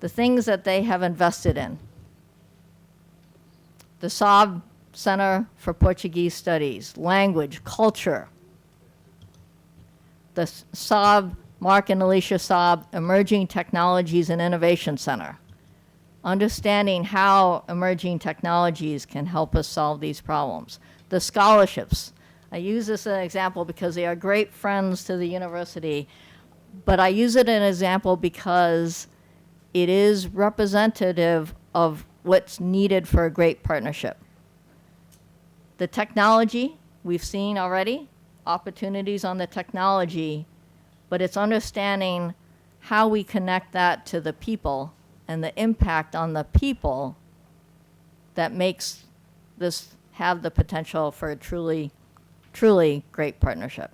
the things that they have invested in, the Sob Center for Portuguese Studies, language, culture, the Sob, Mark and Alicia Sob, Emerging Technologies and Innovation Center, understanding how emerging technologies can help us solve these problems. The scholarships. I use this as an example because they are great friends to the university, but I use it as an example because it is representative of what's needed for a great partnership. The technology, we've seen already, opportunities on the technology, but it's understanding how we connect that to the people and the impact on the people that makes this have the potential for a truly great partnership.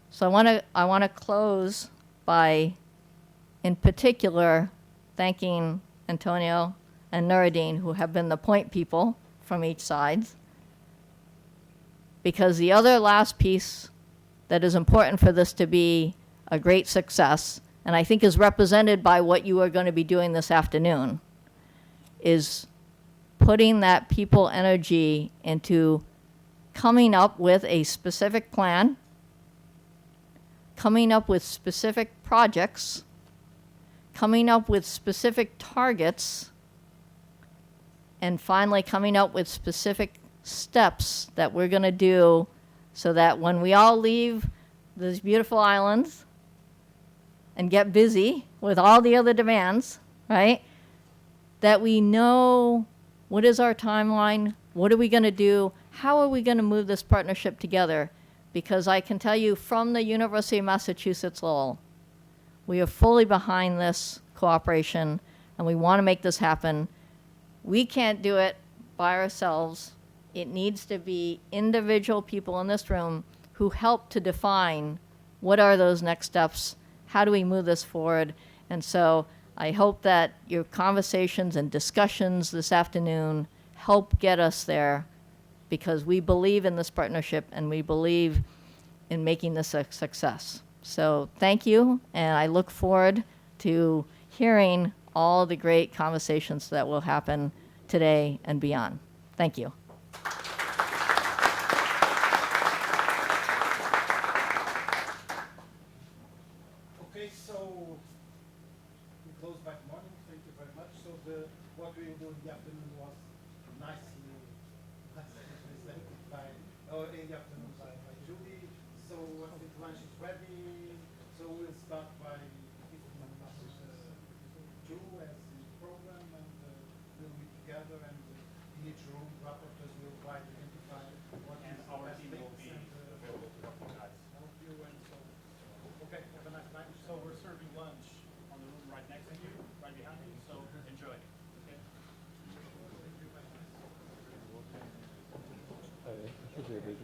So I want to close by, in particular, thanking Antonio and Nuruddin, who have been the point people from each side, because the other last piece that is important for this to be a great success, and I think is represented by what you are going to be doing this afternoon, is putting that people energy into coming up with a specific plan, coming up with specific projects, coming up with specific targets, and finally coming up with specific steps that we're going to do so that when we all leave these beautiful islands and get busy with all the other demands, right, that we know what is our timeline, what are we going to do, how are we going to move this partnership together? Because I can tell you from the University of Massachusetts Lowell, we are fully behind this cooperation and we want to make this happen. We can't do it by ourselves. It needs to be individual people in this room who help to define what are those next steps, how do we move this forward. And so I hope that your conversations and discussions this afternoon help get us there, because we believe in this partnership and we believe in making this a success. So thank you, and I look forward to hearing all the great conversations that will happen today and beyond. Thank you. Okay, so we close back morning. Thank you very much. So what we will do in the afternoon was nicely presented by, in the afternoon by Julie. So I think lunch is ready. So we'll start by giving Drew as the program, and we'll meet together, and in each room, rapporteurs will try to identify what is the best things, and available to help you, and so. Okay, have a nice night. So we're serving lunch on the room right next to you, right behind you, so enjoy. Okay? Deixa eu ver,